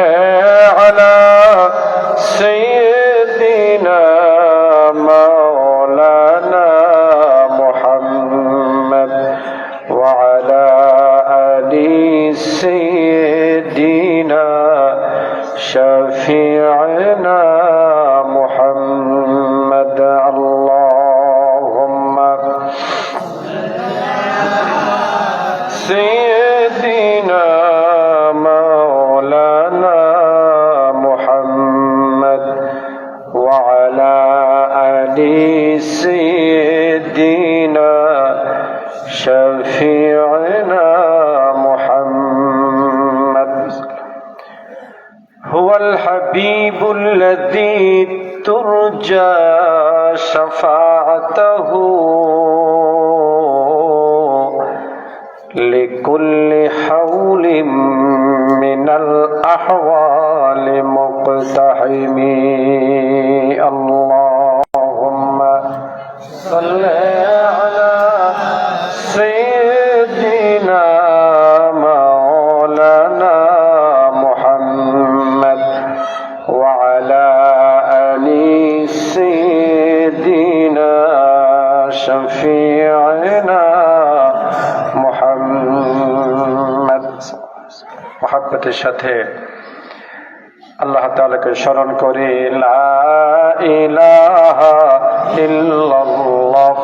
على سيدنا مولانا محمد وعلى آل سيدنا شفيعنا محمد اللهم سيدنا مولانا محمد وعلى آل سيدنا شفيعنا محمد هو الحبيب الذي ترجى شفاعته لكل حول من الأحوال مقتحم اللهم صل على سيدنا مولانا محمد وعلى آل سيدنا شفيعنا محمد محبতের সাথে আল্লাহ তাআলাকে স্মরণ করি লা ইলাহা ইল্লাল্লাহ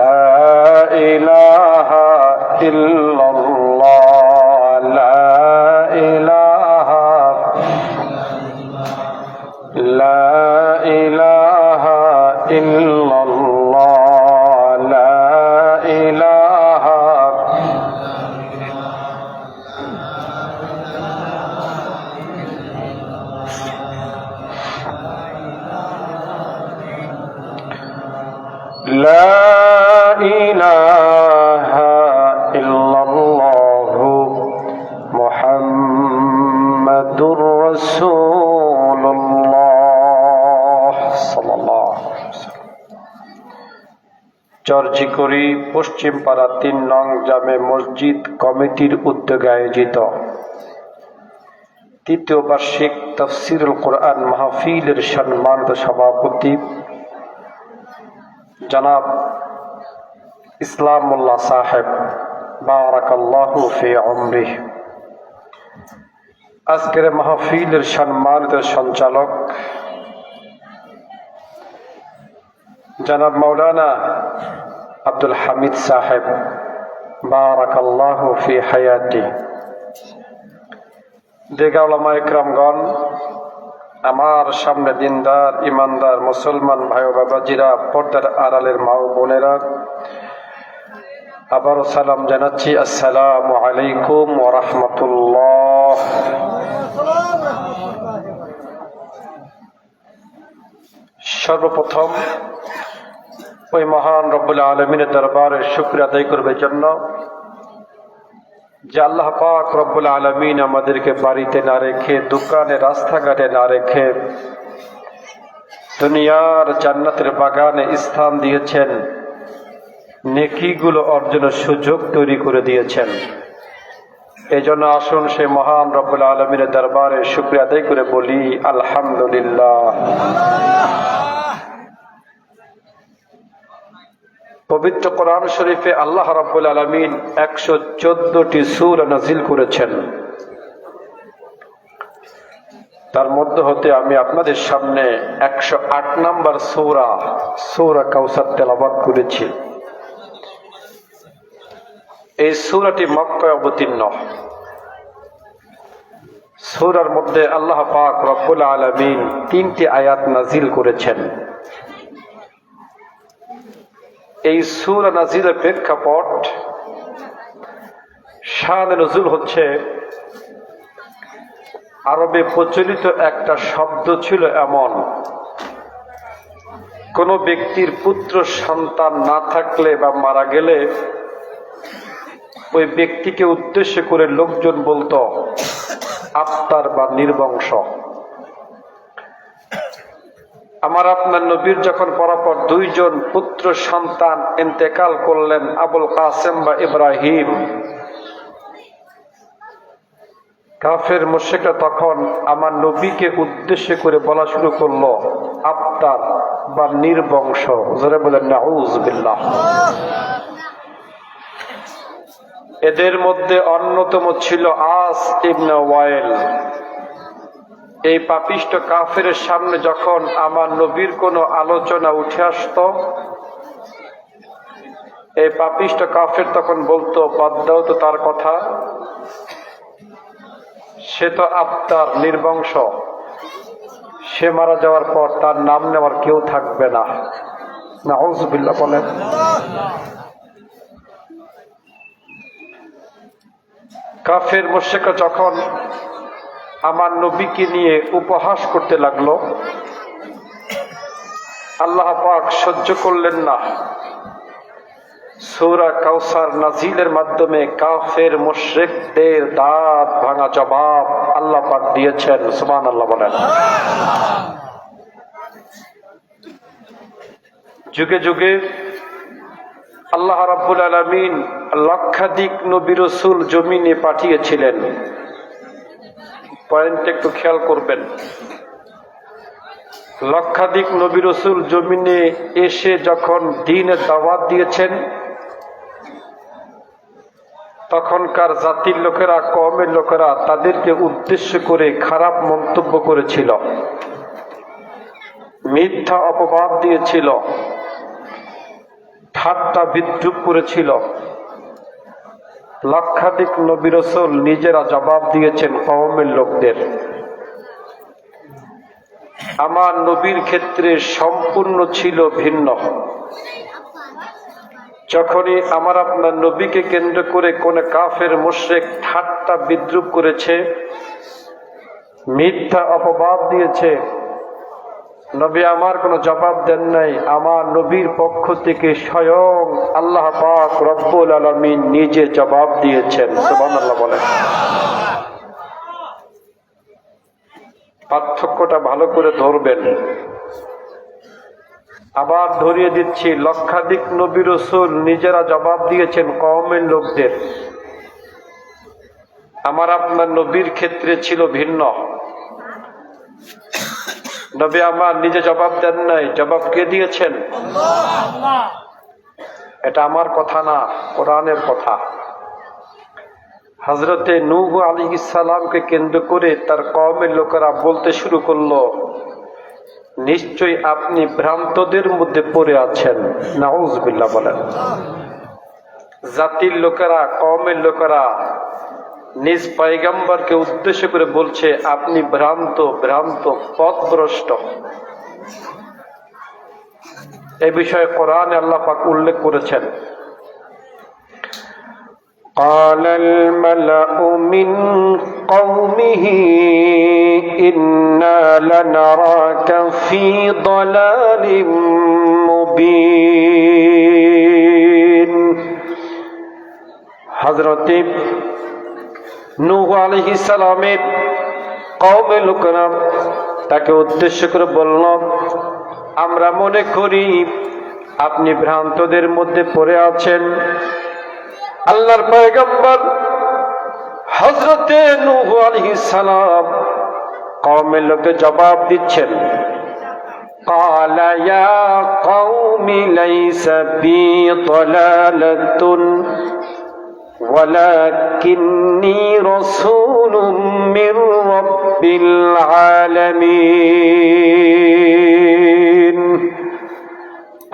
লা ইলাহা ইল্লাল্লাহ লা ইলাহা লা ইলাহা ইল্লাল্লাহ লা ইলাহা لا إله إلا الله محمد رسول الله صلى الله عليه وسلم চরচিকরি পশ্চিম পাড়া ৩ নং জামে মসজিদ কমিটির উদ্যোগে আয়োজিত তৃতীয় বার্ষিক তাফসীরুল কোরআন মাহফিলের সম্মানিত সভাপতি জনাব ইসলাম মোল্লা সাহেব বারাকাল্লাহু ফি উমরিহি আজকের মাহফিলের সম্মানিত সঞ্চালক জনাব মাওলানা আব্দুল হামিদ সাহেব বারাকাল্লাহু ফি হায়াতি দিগা উলামা ইকরামগণ আমার সামনে দিনদার ইমানদার মুসলমান ভাই ও বাবাজিরা পর্দার আড়ালের মা ও বোনেরা আবারও সালাম জানাচ্ছি আসসালামু আলাইকুম ওয়া রাহমাতুল্লাহ। সর্বপ্রথম ওই মহান রব্বুল আলামিনের দরবারে শুকরিয়া আদায় করবার জন্য যে আল্লাহ পাক রব্বুল আলামিন আমাদেরকে বাড়িতে না রেখে দোকানে রাস্তাঘাটে না রেখে দুনিয়ার জান্নাতের বাগানে স্থান দিয়েছেন, নেকিগুলো অর্জনের সুযোগ তৈরি করে দিয়েছেন। এই জন্য আসুন সেই মহান রব্বুল আলামিনের দরবারে শুকরিয়া আদায় করে বলি আলহামদুলিল্লাহ। পবিত্র কোরআন শরীফে আল্লাহ রাব্বুল আলামিন 114টি সূরা নাযিল করেছেন। তার মধ্যে হতে আমি আপনাদের সামনে 108 নম্বর সূরা কাউসার তেলাওয়াত করেছি। এই সূরাটি মক্কায় অবতীর্ণ। সূরার মধ্যে আল্লাহ পাক রব্বুল আলামিন 3টি আয়াত নাযিল করেছেন। এই সূরা নাযিলের প্রেক্ষাপট শানে নুজুল হচ্ছে আরবে প্রচলিত একটা শব্দ ছিল এমন, কোন ব্যক্তির পুত্র সন্তান না থাকলে বা মারা গেলে ওই ব্যক্তিকে উদ্দেশ্য করে লোকজন বলতো আত্মার বা নির্বংশ। আমার আপনার নবীর যখন পরপর দুইজন পুত্র সন্তান ইন্তেকাল করলেন, আবুল কাসেম বা ইব্রাহিম, কাফের মুশরিকরা তখন আমার নবীকে উদ্দেশ্য করে বলা শুরু করলো আবতার বা নির্বংশ। জোরে বলেন নাউজ বিল্লাহ। এদের মধ্যে অন্যতম ছিল আস ইবনে ওয়াইল। এই পাপিষ্ঠ কাফের সামনে যখন আমার নবীর কোনো আলোচনা উঠে আসতো, এই পাপিষ্ঠ কাফের তখন বলতো বাদ দাও তো তার কথা, সে তো আত্মার নির্বংশ, সে মারা যাওয়ার পর তার নাম নেওয়ার কেউ থাকবে না। নাউজুবিল্লাহ বলেন। কাফের মুশরিকরা যখন আমার নবীকে নিয়ে উপহাস করতে লাগলো, আল্লাহ পাক সহ্য করলেন না। সূরা কাউসার নাজিলের মাধ্যমে কাফের মুশরিকদের দাঁত ভাঙা জবাব আল্লাহ পাক দিয়েছেন। সুবহানাল্লাহ বলেন। যুগে যুগে আল্লাহ রাব্বুল আলামিন লক্ষাধিক নবী রাসূল জমিনে পাঠিয়েছিলেন। পয়েন্ট একটু খেয়াল করবেন। লক্ষাধিক নবী রাসূল জমিনে এসে যখন দ্বীনের দাওয়াত দিয়েছেন, তখনকার জাতির লোকেরা, কওমের লোকেরা তাদেরকে উদ্দেশ্য করে খারাপ মন্তব্য করেছিল, মিথ্যা অপবাদ দিয়েছিল, ঠাট্টা বিদ্রূপ করেছিল। লক্ষাধিক নবী রাসূল নিজেরা জবাব দিয়েছেন কওমের লোকদের। আমার নবীর ক্ষেত্রে সম্পূর্ণ ছিল ভিন্ন। যখনই আমার আপনার নবীকে কেন্দ্র করে কোন কাফের মুশরিক ঠাট্টা বিদ্রূপ করেছে, মিথ্যা অপবাদ দিয়েছে, নবী আমার কোনো জবাব দেন নাই। আমার নবীর পক্ষ থেকে স্বয়ং আল্লাহ পাক রব্বুল আলামিন নিজে জবাব দিয়েছেন। সুবহানাল্লাহ বলেন। পার্থক্যটা ভালো করে ধরবেন। আবার ধরিয়ে দিচ্ছি, লক্ষাধিক নবী রাসূল নিজেরা জবাব দিয়েছেন কওমের লোকদের। আমার আপনার নবীর ক্ষেত্রে ছিল ভিন্ন। নবী আমার নিজে জবাব দেন নাই, জবাব কে দিয়েছেন? আল্লাহ। এটা আমার কথা না, কোরআনের কথা। হযরতে নূহ আলাইহিস সালামকে কেন্দ্র করে তার কওমের লোকেরা বলতে শুরু করলো, নিশ্চয়ই আপনি ভ্রান্তদের মধ্যে পড়ে আছেন। নাউজুবিল্লাহ বলেন। জাতির লোকেরা, কওমের লোকেরা নিজ পয়গম্বরকে উদ্দেশ্য করে বলছে আপনি ভ্রান্ত, ভ্রান্ত, পথভ্রষ্ট। এই বিষয়ে কোরআনে আল্লাহ পাক উল্লেখ করেছেন, قال الملأ من قومه إنا لنراك في ضلال مبين। হযরত নূহ আলাইহিস সালামের কওমের লোকেরা তাকে উদ্দেশ্য করে বলল, আমরা মনে করি আপনি ভ্রান্তদের মধ্যে পড়ে আছেন। আল্লাহর পয়গম্বর হযরতে নূহ আলাইহিস সালাম কওমের লোকে জবাব দিচ্ছেন, قال يا قوم ليس بي ضلالة ولكني رسول من رب العالمين।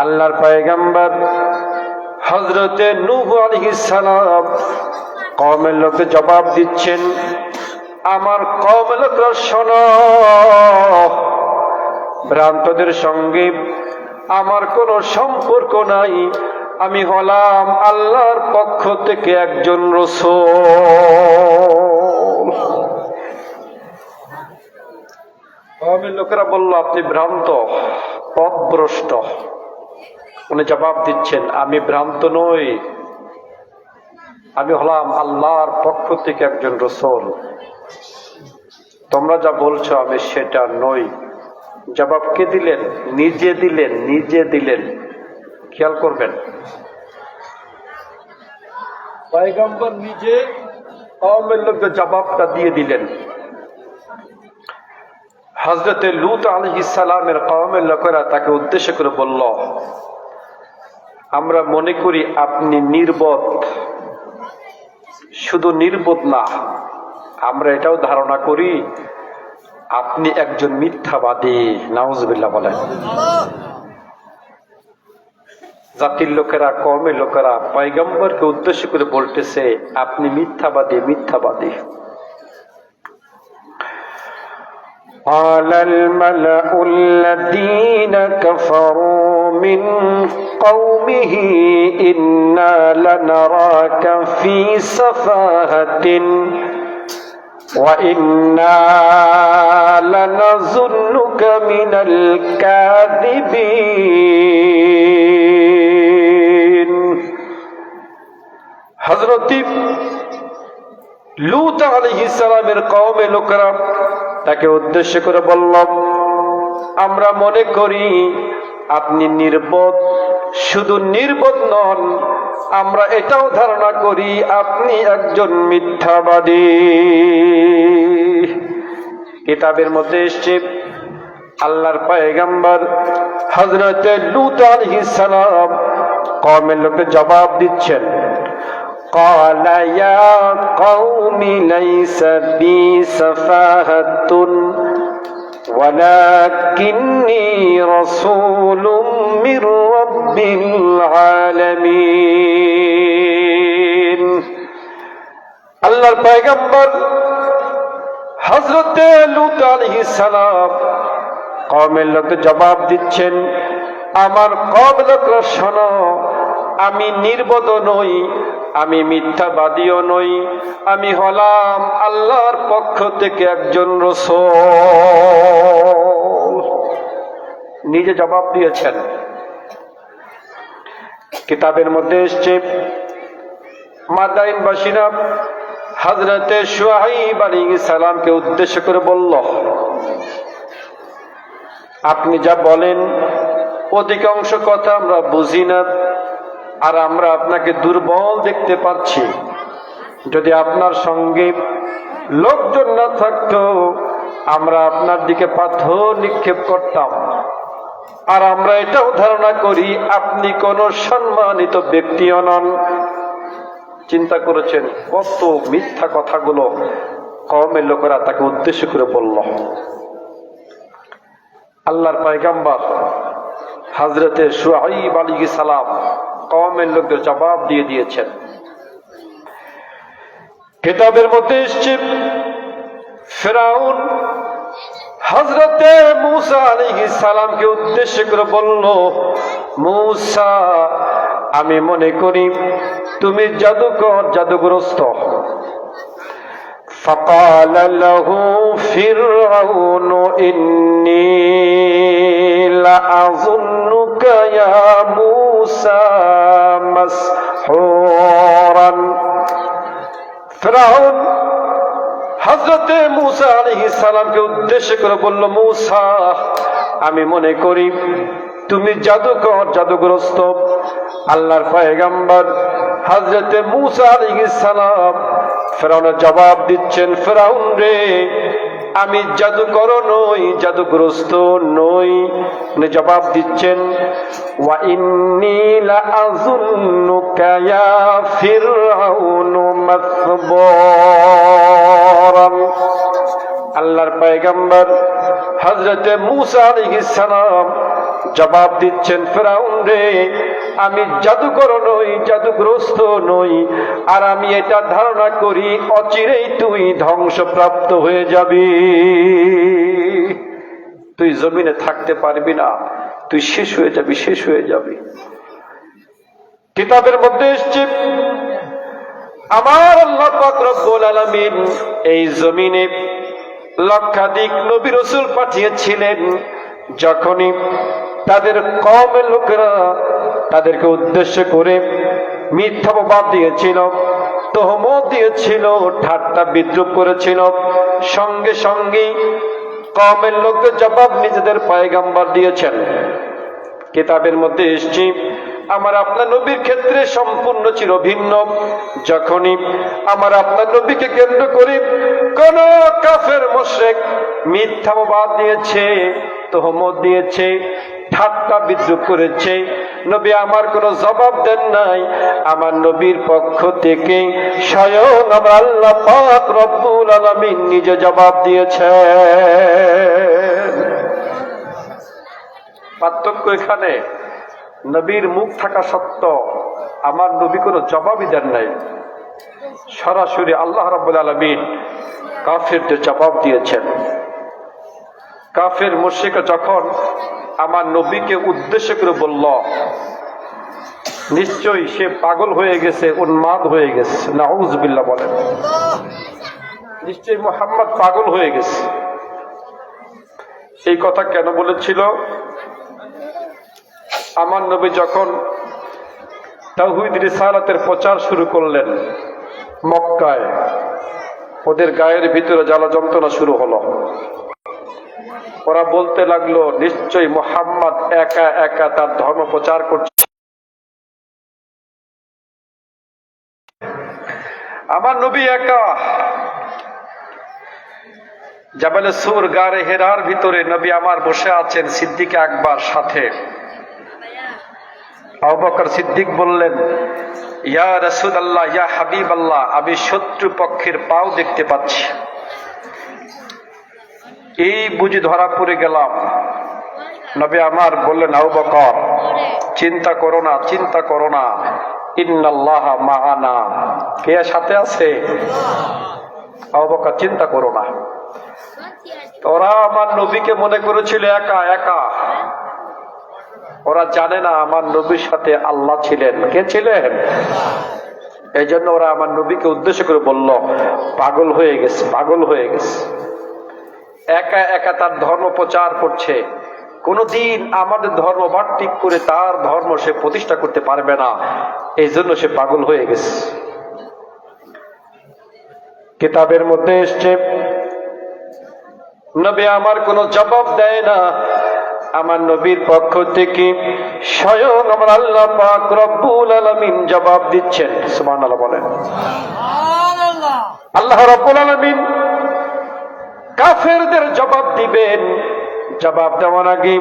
আল্লাহর পয়গম্বর হযরতে নূহ আলাইহিস সালাম কওমের লোকে জবাব দিচ্ছেন, আমার কওমের লোকরা শোনো, ভ্রান্তদের সঙ্গে আমার কোনো সম্পর্ক নাই। আমি হলাম আল্লাহর পক্ষ থেকে একজন রাসূল। কওমের লোকেরা বলল আপনি ভ্রান্ত, পথভ্রষ্ট। উনি জবাব দিচ্ছেন আমি ভ্রান্ত নই, আমি হলাম আল্লাহর পক্ষ থেকে একজন রাসূল। তোমরা যা বলছো আমি সেটা নই। জবাব কে দিলেন? নিজে দিলেন, নিজে দিলেন। খেয়াল করবেন, পয়গম্বর নিজে কওমের লোকদের জবাবটা দিয়ে দিলেন। হযরতে লূত আলাইহিস সালামের কওমের লোকেরা তাকে উদ্দেশ্য করে বলল, আমরা মনে করি আপনি নির্বোধ। শুধু নির্বোধ না, আমরা এটাও ধারণা করি আপনি একজন মিথ্যাবাদী। নাউজুবিল্লাহ বলেন। জাতির লোকেরা, কওমের লোকেরা পয়গম্বরকে উদ্দেশ্য করে বলতেছে আপনি মিথ্যাবাদী, মিথ্যাবাদী। قال الملأ الذين كفروا من قومه إنا لنراك في سفاهة وإنا لنظنك من الكاذبين। হযরত লূত আলাইহিস সালামের কওমের লোকেরা তাকে উদ্দেশ্য করে বলল, আমরা মনে করি আপনি নির্বোধ। শুধু নির্বোধ নন, আমরা এটাও ধারণা করি আপনি একজন মিথ্যাবাদী। কিতাবের মধ্যে এসেছে আল্লাহর পয়গম্বর হযরত লূত আলাইহিস সালাম কওমের লোককে জবাব দিচ্ছেন, قال يا قوم ليس بي سفاهة ولكني رسول من رب العالمين। আল্লাহর পয়গম্বর হযরত লূত আলাইহিস সালাম কওমের লোককে জবাব দিচ্ছেন, আমার কওম লোকরা শোনো, আমি নির্বোধ নই, আমি মিথ্যাবাদীও নই, আমি হলাম আল্লাহর পক্ষ থেকে একজন রাসূল। নিজে জবাব দিয়েছেন। কিতাবের মধ্যে এসেছে মাদাইনবাসীরা হযরত শুআইব আলাইহিস সালামকে উদ্দেশ্য করে বলল, আপনি যা বলেন অধিকাংশ কথা আমরা বুঝি না, আর আমরা আপনাকে দুর্বল দেখতে পাচ্ছি। যদি আপনার সঙ্গে লোকজন না থাকতো আমরা আপনার দিকে পাথর নিক্ষেপ করতাম, আর আমরা এটাও ধারণা করি আপনি কোন সম্মানিত ব্যক্তিও নন। চিন্তা করেছেন কত মিথ্যা কথাগুলো কওমের লোকেরা তাকে উদ্দেশ্য করে বলল। আল্লাহর পয়গম্বর হযরতে শুআইব আলাইহিস সালাম কওমের লোকদের জবাব দিয়ে দিয়েছেন। কিতাবের মধ্যে এসেছে ফিরআউন হযরতে মূসা আলাইহিস সালামকে উদ্দেশ্য করে বলল, মূসা আমি মনে করি তুমি জাদুকর, জাদুগ্রস্ত। فقال له فرعون إني لأظنك يا موسى مسحورا। ফিরআউন হযরতে মূসা আলাইহিস সালামকে উদ্দেশ্য করে বলল, মূসা আমি মনে করি তুমি জাদুকর, জাদুগ্রস্ত। আল্লাহর পয়গম্বর হযরতে মূসা আলাইহিস সালাম ফিরআউনের জবাব দিচ্ছেন, ফিরআউন রে আমি জাদুকর নই, জাদুগ্রস্ত নই। উনি জবাব দিচ্ছেন, ওয়া ইন্নী লাআযুন্নুকা ইয়া ফিরআউনু মাসবুরান। আল্লাহর পয়গম্বর হযরতে মূসা আলাইহিস সালাম জবাব দিচ্ছেন, ফিরআউন রে আমি জাদুকর নই, জাদুগ্রস্ত নই, আর আমি এটা ধারণা করি অচিরেই তুই ধ্বংসপ্রাপ্ত হয়ে যাবি। তুই জমিনে থাকতে পারবি না, তুই শেষ হয়ে যাবি, শেষ হয়ে যাবি। কিতাবের মধ্যে এসেছে আমার আল্লাহ পাক রব্বুল আলামিন এই জমিনে লক্ষাধিক নবী রাসূল পাঠিয়েছিলেন। যখনই তাদের কওমের লোকেরা তাদেরকে উদ্দেশ্য করে মিথ্যা অপবাদ দিয়েছিল, তহমত দিয়েছিল, ঠাট্টা বিদ্রুপ করেছিল, সঙ্গে সঙ্গে কওমের লোকদের জবাব নিজেদের পয়গম্বর দিয়েছেন। কিতাবের মধ্যে এসেছে আমার আপনার নবীর ক্ষেত্রে সম্পূর্ণ চির ভিন্ন। যখনই আমার আপনার নবীকে কেন্দ্র করে কোন কাফের মুশরিক মিথ্যাবাদ দিয়েছে, তোহমত দিয়েছে, ঠাট্টা বিদ্রুপ করেছে, নবী আমার কোনো জবাব দেন নাই। আমার নবীর পক্ষ থেকে স্বয়ং আমার আল্লাহ পাক রব্বুল আলামিন নিজে জবাব দিয়েছেন। পার্থক্য এখানে, নবীর মুখ থাকা সত্ত্বেও আমার নবী কোনো জবাবই দেন নাই। সরাসরি আল্লাহ রাব্বুল আলামিন কাফেরদের জবাব দিয়েছেন। কাফের মুশরিক যখন আমার নবীকে উদ্দেশ্য করে বলল, নিশ্চয়ই সে পাগল হয়ে গেছে, উন্মাদ হয়ে গেছে। নাউযুবিল্লাহ বলেন, নিশ্চয়ই মুহাম্মদ পাগল হয়ে গেছে। এই কথা কেন বলেছিল? আমার নবী যখন তাওহীদ রিসালাতের প্রচার শুরু করলেন মক্কায়, ওদের গায়ের ভিতরে জ্বালা যন্ত্রণা শুরু হলো। ওরা বলতে লাগলো, নিশ্চয়ই মুহাম্মদ একা একা তার ধর্ম প্রচার করছে। আমার নবী একা জাবালে সুর গারে হেরার ভিতরে নবী আমার বসে আছেন সিদ্দিক আকবর সাথে। আবু বকর সিদ্দিক বললেন, ইয়া রাসূলুল্লাহ, ইয়া হাবিবাল্লাহ, আমি শত্রু পক্ষের পাও দেখতে পাচ্ছি। এই বুঝি ধরা পড়ে গেলাম। নবী আমার বললেন, আবু বকর চিন্তা করো না, চিন্তা করো না, ইন্নাল্লাহা মাআনা, কে সাথে আছে? আবু বকর চিন্তা করো না। ওরা আমার নবীকে মনে করেছিল একা একা। ওরা জানে না আমার নবীর সাথে আল্লাহ ছিলেন। কে ছিলেন? এই জন্য ওরা আমার নবীকে উদ্দেশ্য করে বলল, পাগল হয়ে গেছে, পাগল হয়ে গেছে, একা একা তার ধর্ম প্রচার করছে। কোনদিন আমাদের ধর্ম বাট্টিক করে তার ধর্ম সে প্রতিষ্ঠা করতে পারবে না, এই জন্য সে পাগল হয়ে গেছে। কিতাবের মধ্যে এসছে, নবী আমার কোনো জবাব দেয় না। আমার নবীর পক্ষ থেকে স্বয়ং আমার আল্লাহ পাক রব্বুল আলামিন জবাব দিচ্ছেন। সুবহানাল্লাহ বলেন। আল্লাহ রব্বুল আলামিন কাফেরদের জবাব দিবেন। জবাব দেওয়ার আগে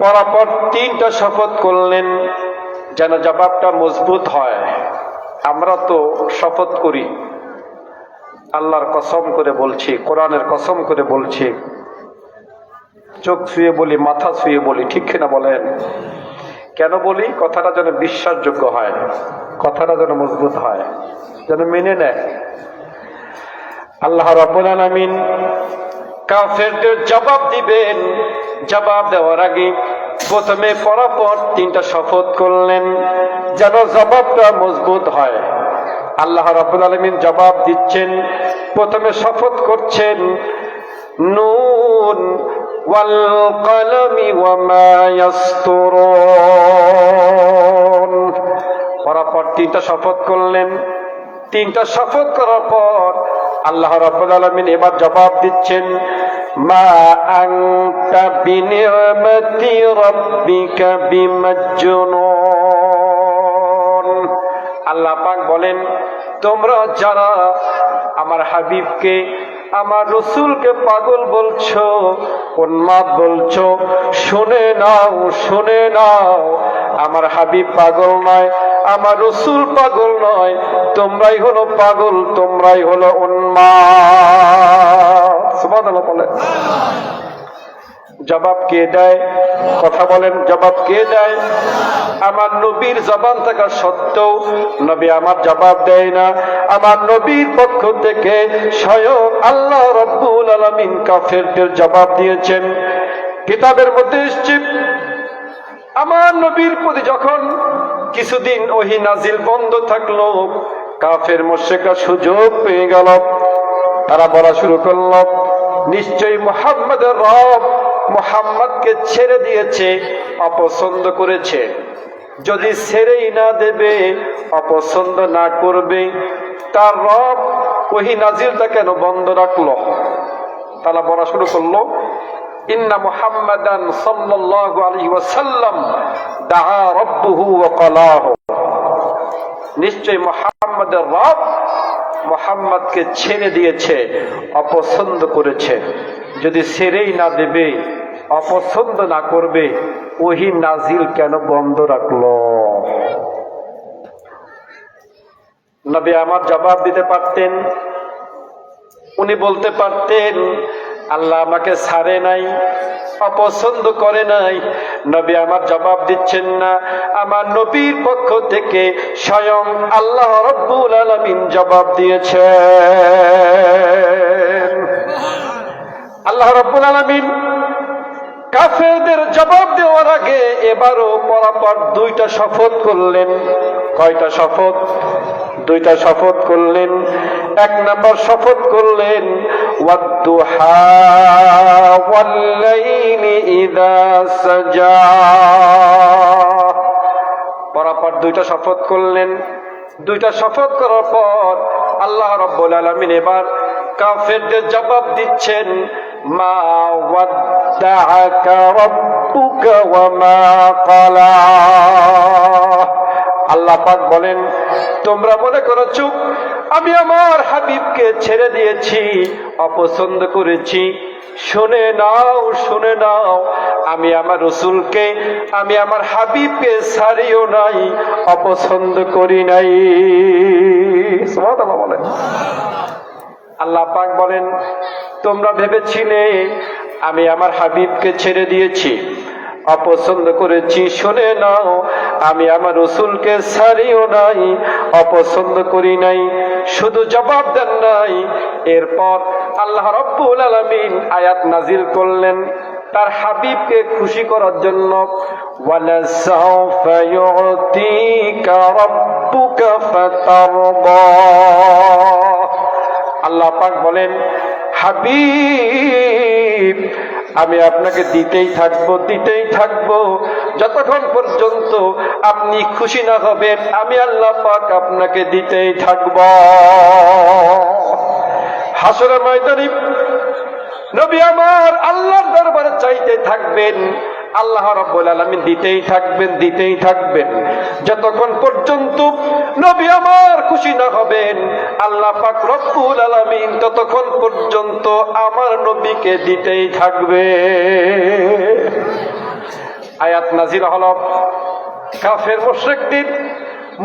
পরপর তিনটা শপথ করলেন, যেন জবাবটা মজবুত হয়। আমরা তো শপথ করি, আল্লাহর কসম করে বলছি, কোরআনের কসম করে বলছি, চোখ ছুঁয়ে বলি, মাথা ছুঁয়ে বলি, ঠিক কিনা বলেন? কেন বলি? কথাটা যেন বিশ্বাসযোগ্য হয়, কথাটা যেন মজবুত হয়, যেন মেনে নেয়। আল্লাহ রাব্বুল আলামিন কাফেরদের জবাব দিবেন। জবাব দেওয়ার আগে প্রথমে পরপর তিনটা শপথ করলেন, যেন জবাবটা মজবুত হয়। আল্লাহ রাব্বুল আলামিন জবাব দিচ্ছেন। প্রথমে শপথ করছেন, নুন ওয়াল কলমি ওয়া মা ইয়াসতুরুন। পরপর তিনটা শপথ করলেন। তিনটা শপথ করার পর আল্লাহ রাব্বুল আলামিন এবার জবাব দিচ্ছেন, মা আনতা বিনি'মাতি রাব্বিকা বিমাজনুন। আল্লাহ পাক বলেন, তোমরা যারা আমার হাবিবকে, আমার রসুলকে পাগল বলছো, উন্মাদ বলছো, শুনে নাও, শুনে নাও, আমার হাবিব পাগল নয়, আমার রসুল পাগল নয়, তোমরাই হলো পাগল, তোমরাই হলো উন্মাদ। সুবহানাল্লাহ বলেন। জবাব কে দেয়? কথা বলেন, জবাব কে দেয়? আমার নবীর জবান থাকা সত্ত্বেও নবী আমার জবাব দেয় না। আমার নবীর পক্ষ থেকে স্বয়ং আল্লাহ রাব্বুল আলামিন কাফেরদের জবাব দিয়েছেন। কিতাবের মধ্যে এসেছে, আমার নবীর প্রতি যখন কিছুদিন ওহী নাজিল বন্ধ থাকলো, কাফের মুশরিকরা সুযোগ পেয়ে গেল। তারা বলা শুরু করল, নিশ্চয়ই মুহাম্মদের রব মুহাম্মদকে ছেড়ে দিয়েছে, অপছন্দ করেছে। যদি ছেড়েই না দেবে, অপছন্দ না করবে, তার রব ওহী নাজিলটা কেন বন্ধ রাখলো? তারা বলা শুরু করলো, ইন্না মুহাম্মাদান সাল্লাল্লাহু আলাইহি ওয়াসাল্লাম দাআ রাব্বুহু ওয়া ক্বালাহু, নিশ্চয় মুহাম্মাদের রব মুহাম্মদকে ছেড়ে দিয়েছে, অপছন্দ করেছে। যদি ছেড়েই না দেবে, অপছন্দ না করবে, ওহী নাজিল কেন বন্ধ রাখলো? নবী আমার জবাব দিতে পারতেন, উনি বলতে পারতেন আল্লাহ আমাকে ছাড়ে নাই, অপছন্দ করে নাই। নবী আমার জবাব দিচ্ছেন না, আমার নবীর পক্ষ থেকে স্বয়ং আল্লাহ রাব্বুল আলামিন জবাব দিয়েছেন। আল্লাহ রাব্বুল আলামিন কাফেরদের জবাব দেওয়ার আগে এবারও পরপর দুইটা শপথ করলেন। কয়টা শপথ? দুইটা শপথ করলেন। এক নম্বর শপথ করলেন ওয়াদ-দুহা ওয়াল-লাইলি ইযা সাজা, পরপর দুইটা শপথ করলেন। দুইটা শপথ করার পর আল্লাহ রাব্বুল আলামিন এবার কাফেরদের জবাব দিচ্ছেন মা ওয়াদ্দাআকা রাব্বুকা ওয়া মা ক্বালা। আল্লাহ পাক বলেন, তোমরা মনে করেছো আমি আমার হাবিবকে ছেড়ে দিয়েছি, অপছন্দ করেছি। শুনে নাও, শুনে নাও, আমি আমার রাসূলকে, আমি আমার হাবিবকে ছাড়িও নাই, অপছন্দ করি নাই। সুবহানাল্লাহ বলেন। আল্লাহ পাক বলেন, তোমরা ভেবেছিলে আমি আমার হাবিবকে ছেড়ে দিয়েছি, অপছন্দ করেছি। শুনে নাও, আমি আমার রাসূলকে ছাড়িও নাই, অপছন্দ করি নাই। শুধু জবাব দেন নাই, এরপর আল্লাহ রাব্বুল আলামিন আয়াত নাজিল করলেন তার হাবিবকে খুশি করার জন্য, ওয়ালা সাউফা ইউতিকা রাব্বুকা ফাতারদা। আল্লাহ পাক বলেন, হাবিব আমি আপনাকে দিতেই থাকবো, দিতেই থাকবো, যতক্ষণ পর্যন্ত আপনি খুশি না হবেন আমি আল্লাহ পাক আপনাকে দিতেই থাকব। হাসরের ময়দানে নবী আমার আল্লাহর দরবারে চাইতে থাকবেন, আল্লাহ রাব্বুল আলামিন দিতেই থাকবেন, দিতেই থাকবেন, যতক্ষণ পর্যন্ত নবী আমার খুশি না হবেন আল্লাহ পাক রব্বুল আলামিন ততক্ষণ পর্যন্ত আমার নবীকে দিতেই থাকবে। আয়াত নাজিল হলো, কাফের মুশরিকদের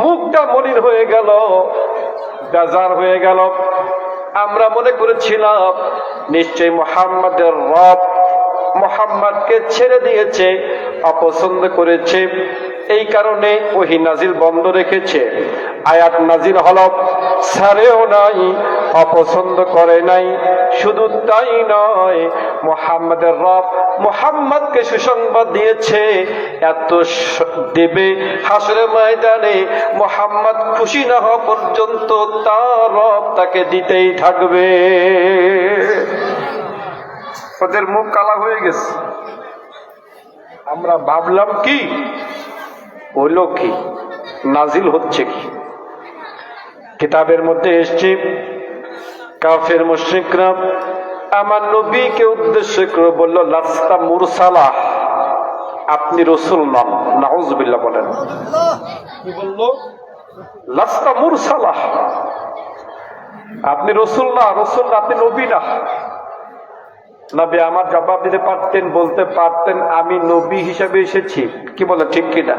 মুখটা মলিন হয়ে গেল, বেজার হয়ে গেল। আমরা মনে করেছিলাম নিশ্চয় মুহাম্মাদের রব মুহাম্মদকে ছেড়ে দিয়েছে, অপছন্দ করেছে, এই কারণে ওহী নাজিল বন্ধ রেখেছে। আয়াত নাজিল হলো, ছাড়েও নাই, অপছন্দ করে নাই। শুধু তাই নয়, মুহাম্মাদের রব মুহাম্মদকে সুসংবাদ দিয়েছে, এত দেবে হাসরের ময়দানে মুহাম্মদ খুশি না হওয়া পর্যন্ত তার রব তাকে দিতেই থাকবে। ওদের মুখ কালা হয়ে গেছে। আমরা ভাবলাম কি হইল, কি নাজিল হচ্ছে কি? কিতাবের মধ্যে এসছে কাফের মুশরিকরা আমার নবীকে উদ্দেশ্য করে বলল, লাস্তা মুরসালা, আপনি রাসূল নন। নাউযুবিল্লাহ বলেন। কি বলল? লাস্তা মুরসালা, আপনি রাসূল না, রাসূল না, আপনি নবী না। নবী আমার জবাব দিতে পারতেন, বলতে পারতেন আমি নবী হিসেবে এসেছি। কি বলে, ঠিক কিনা?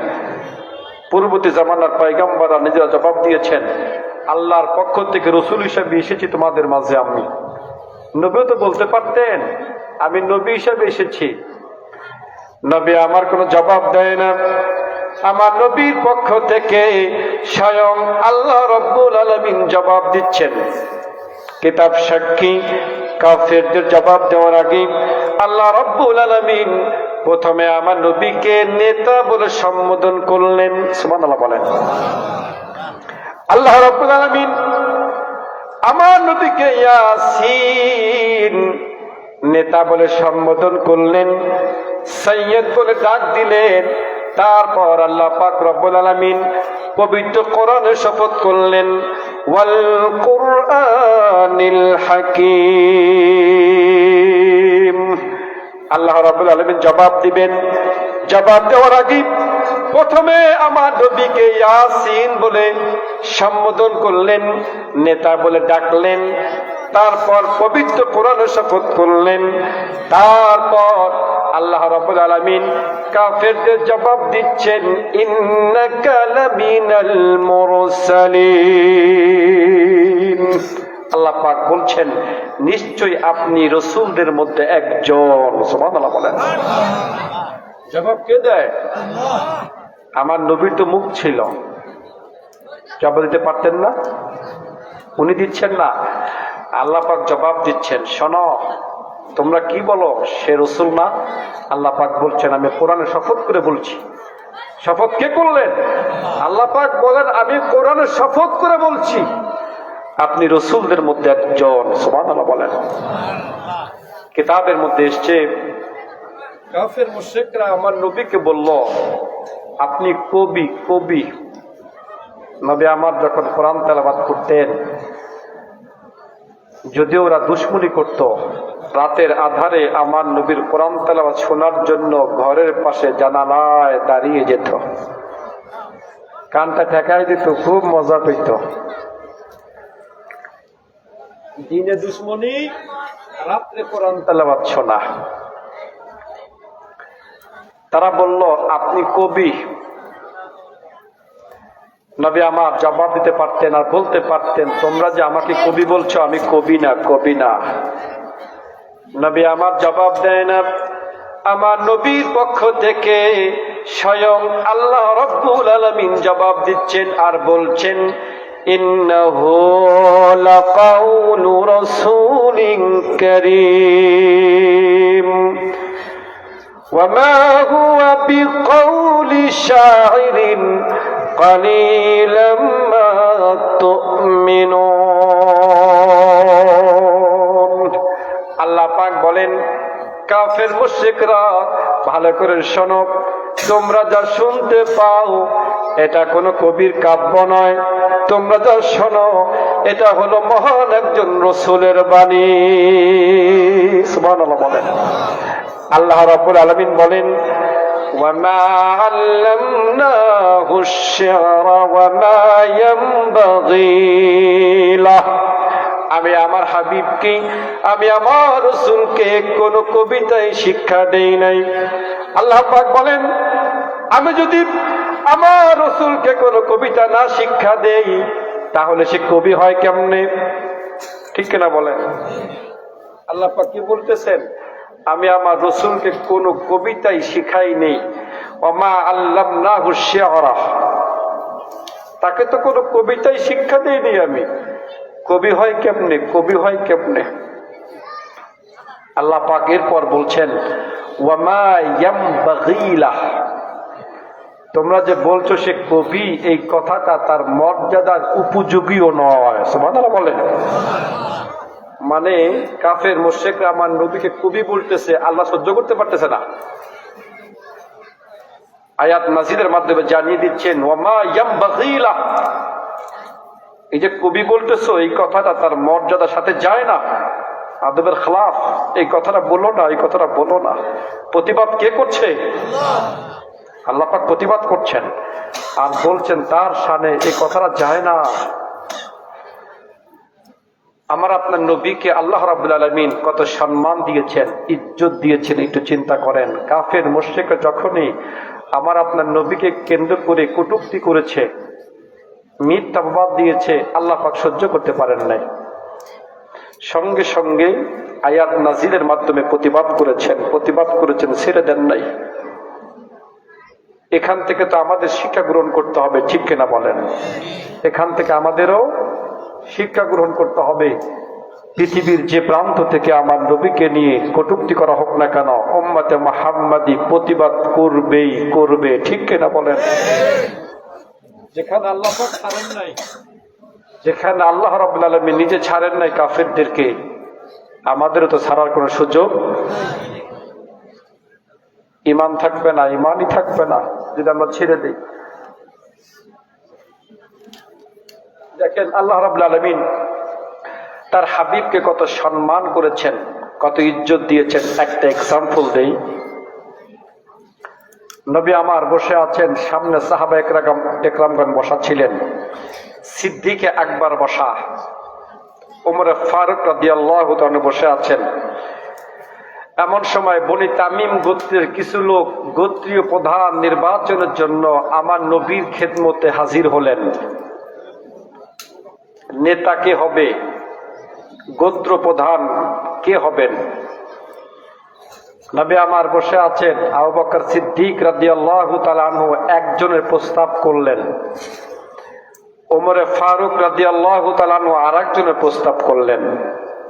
পূর্ববর্তী জামানার পয়গম্বররা নিজেরা জবাব দিয়েছেন, আল্লাহর পক্ষ থেকে রাসূল হিসেবে এসেছি তোমাদের মাঝে। আমি নবীও তো বলতে পারতেন আমি নবী হিসেবে এসেছি। নবী আমার কোনো জবাব দেয় না। আমার নবীর পক্ষ থেকে স্বয়ং আল্লাহ রাব্বুল আলামিন জবাব দিচ্ছেন। কিতাব সাক্ষী, কাফেরদের জবাব দেওয়ার আগে আল্লাহ রাব্বুল আলামিন প্রথমে আমার নবীকে নেতা বলে সম্বোধন করলেন। সুবহানাল্লাহ বলেন। আল্লাহ রাব্বুল আলামিন আমার নবীকে ইয়াসিন নেতা বলে সম্বোধন করলেন, সৈয়দ বলে ডাক দিলেন। তারপর আল্লাহ পাক রব্বুল আলামিন পবিত্র কোরআনের শপথ করলেন, ওয়াল কুরআনিল হাকীম। আল্লাহ রাব্বুল আলামিন জবাব দিবেন। জবাব দেওয়ার আগে প্রথমে আমার নবীকে ইয়াসিন বলে সম্বোধন করলেন, নেতা বলে ডাকলেন, তারপর পবিত্র কোরআনে শপথ করলেন, তারপর আল্লাহ রাব্বুল আলামিন কাফেরদের জবাব দিচ্ছেন, ইন্নাকা লামিনাল মুরসালিন। আল্লাহ পাক বলছেন, নিশ্চয়ই আপনি রাসূলদের মধ্যে একজন। সুবহানাল্লাহ বলেন। জবাব কে দেয়? আমার নবীর তো মুখ ছিল, জবাব দিতে পারতেন না, উনি দিচ্ছেন না, আল্লাহ পাক জবাব দিচ্ছেন। শোনো, তোমরা কি বলো, সে রাসূল না? আল্লাহ পাক বলছেন, আমি কোরআনে শপথ করে বলছি। শপথ কে করলেন? আল্লাহ পাক বলেন, আমি কোরআনে শপথ করে বলছি, আপনি রাসূলদের মধ্যে একজন। সুবহানাল্লাহ বলেন। কিতাবের মধ্যে এসেছে, কাফের মুশরিকরা আমার নবীকে বলল, আপনি কবি। কবি নবী আমার যখন কোরআন তেলাওয়াত করতেন, যদিও ওরা দুশমনি করত, রাতের আধারে আমার নবীর কোরআন তেলাওয়াত শোনার জন্য ঘরের পাশে জানালায় দাঁড়িয়ে যেত, কানটা ঠেকাই দিত, খুব মজা পেত। দিনে দুশমনি, রাত্রে কোরআন তেলাওয়াত শোনা। তারা বলল, আপনি কবি। নবী আমার জবাব দিতে পারতেন আর বলতে পারতেন, তোমরা যে আমাকে কবি বলছো, আমি কবি না, কবি না। নবী আমার জবাব দেয় না। আমার নবীর পক্ষ থেকে স্বয়ং আল্লাহ রাব্বুল আলামিন জবাব দিচ্ছেন আর বলছেন, ইন্নাহু লাকাউলু রাসূলিন কারীম ওয়ামা হুয়া বিকাউলি শাইরিন কালিলাম মা তুমিনুন। আল্লাহ পাক বলেন, কাফের মুশরিকরা ভালো করে শোনো, তোমরা যা শুনতে পাও এটা কোনো কবির কাব্য নয়, তোমরা যা শোনো এটা হলো মহান একজন রাসূলের বাণী। সুবহানাল্লাহ বলেন। আল্লাহ রাব্বুল আলামিন বলেন, ওয়ামা আল্লামনাহু আশ-শি'রা ওয়ামা ইয়ানবাগী লাহু। আমি আমার হাবিবকে, আমি আমার রাসূলকে কোন কবিতায় শিক্ষা দেই নাই। আল্লাহ পাক বলেন, আমি যদি আমার রাসূলকে কোন কবিতা না শিক্ষা দেই, তাহলে সে কবি হয় কেমনে? ঠিক কিনা বলেন? আল্লাহ পাক কি বলতেছেন? আমি আমার রাসূলকে কোন কবিতাই শিখাই নেই। ওমা আল্লামনাহু আশ-শি'রা, তাকে তো কোন কবিতাই শিক্ষা দেইনি আমি। কবি হয় কেমনে? কবি হয় কেমনে? আল্লাহ পাক এরপর বলছেন, ওয়ামা ইয়ানবাগী লাহু। তোমরা যে বলছো সে কবি, এই কথাটা তার মর্যাদার উপযোগীও নয়। সুবহানাল্লাহ বলেন। মানে কাফের মুশরিকরা আমার নবীকে কবি বলতেছে, আল্লাহ সহ্য করতে পারতেছে না। আয়াত নাযিলের মাধ্যমে জানিয়ে দিচ্ছেন, ওয়ামা ইয়ানবাগী লাহু, এই যে কবি বলতেছো, এই কথাটা তার মর্যাদার সাথে যায় না, আদবের খেলাফ। এই কথাটা বলো না, এই কথাটা বলো না। প্রতিবাদ কে করছে? আল্লাহ পাক প্রতিবাদ করছেন আর বলছেন তার শানে এই কথাটা যায় না। আমার আপনার নবীকে আল্লাহ রাব্বুল আলামিন কত সম্মান দিয়েছেন, ইজ্জত দিয়েছেন, একটু চিন্তা করেন। কাফের মুশরিকরা যখনই আমার আপনার নবীকে কেন্দ্র করে কটূক্তি করেছে, মিথ্যা অপবাদ দিয়েছে, আল্লাহ পাক সহ্য করতে পারেন নাই। সঙ্গে সঙ্গে আয়াত নাযিলের মাধ্যমে প্রতিবাদ করেছেন, ছেড়ে দেন নাই। এখান থেকে তো আমাদের শিক্ষা গ্রহণ করতে হবে, ঠিক কিনা বলেন? এখান থেকে আমাদেরও শিক্ষা গ্রহণ করতে হবে। পৃথিবীর যে প্রান্ত থেকে আমার নবীকে নিয়ে কটূক্তি করা হোক না কেন, উম্মতে মুহাম্মাদি প্রতিবাদ করবেই করবে, ঠিক কিনা বলেন? যেখানে আল্লাহ পাক ছাড়েন নাই, যেখানে আল্লাহ রাব্বুল আলামিন নিজে ছাড়েন নাই কাফেরদেরকে, আমাদেরও তো ছাড়ার কোনো সুযোগ। ঈমান থাকবে না, ঈমানই থাকবে না যদি আমরা ছেড়ে দিই। দেখেন আল্লাহ রাব্বুল আলামিন তার হাবিবকে কত সম্মান করেছেন, কত ইজ্জত দিয়েছেন। একটা এক্সাম্পল দেই। নবী আমার বসে আছেন, সামনে সাহাবা একরামগণ বসা ছিলেন, সিদ্দিকে আকবর বসা, ওমরে ফারুক রাদিয়াল্লাহু তাআলা বসে আছেন। এমন সময় বনি তামিম গোত্রের কিছু লোক গোত্রীয় প্রধান নির্বাচনের জন্য আমার নবীর খেদমতে হাজির হলেন। নেতা কে হবে, গোত্র প্রধান কে হবেন? নবী আমার বসে আছেন, আবু বকর সিদ্দিক রাদিয়াল্লাহু তাআলা আনহু একজনের প্রস্তাব করলেন, ওমরে ফারুক রাদিয়াল্লাহু তাআলা আনহু আরেকজনের প্রস্তাব করলেন।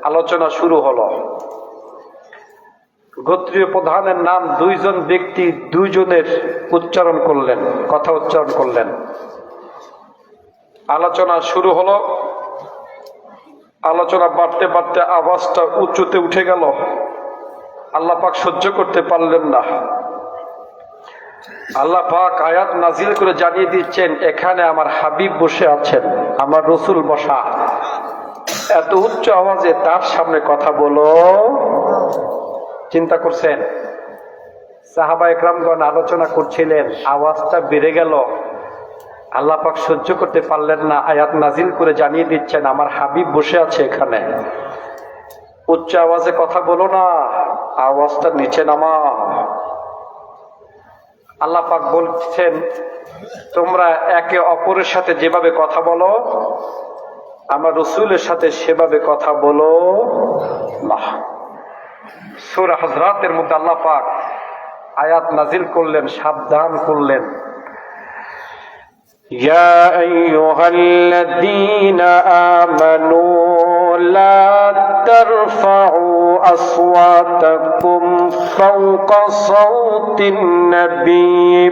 আলোচনা শুরু হলো। গোত্রীয় প্রধানের নাম দুইজন ব্যক্তি দুইজনের উচ্চারণ করলেন, কথা উচ্চারণ করলেন। আলোচনা শুরু হলো। আলোচনা বাড়তে বাড়তে আওয়াজটা উঁচুতে উঠে গেল। আল্লাহ পাক সহ্য করতে পারলেন না। আল্লাহ পাক আয়াত নাজিল করে জানিয়ে দিচ্ছেন, এখানে আমার হাবিব বসে আছেন, আমার রসুল বসা, এত উচ্চ আওয়াজে তার সামনে কথা বলো। চিন্তা করছেন, সাহাবা একরামগণ আলোচনা করছিলেন, আওয়াজটা বেড়ে গেল। আল্লাহ পাক সহ্য করতে পারলেন না, আয়াত নাজিল করে জানিয়ে দিচ্ছেন, আমার হাবিব বসে আছে এখানে, উচ্চ আওয়াজে কথা বলো না, আওয়াজটা নিচে নামা। আল্লাহ পাক বলছেন, তোমরা একে অপরের সাথে যেভাবে কথা বলো আমার রসুলের সাথে সেভাবে কথা বলো না। সূরা হুজরাতের মধ্যে আল্লাহ পাক আয়াত নাজিল করলেন, সাবধান করলেন, ইয়া আইয়ুহাল্লাযীনা আমানু লা তারফাউ আসওয়াতাকুম ফাওকা সাওতিন নাবিয়্যি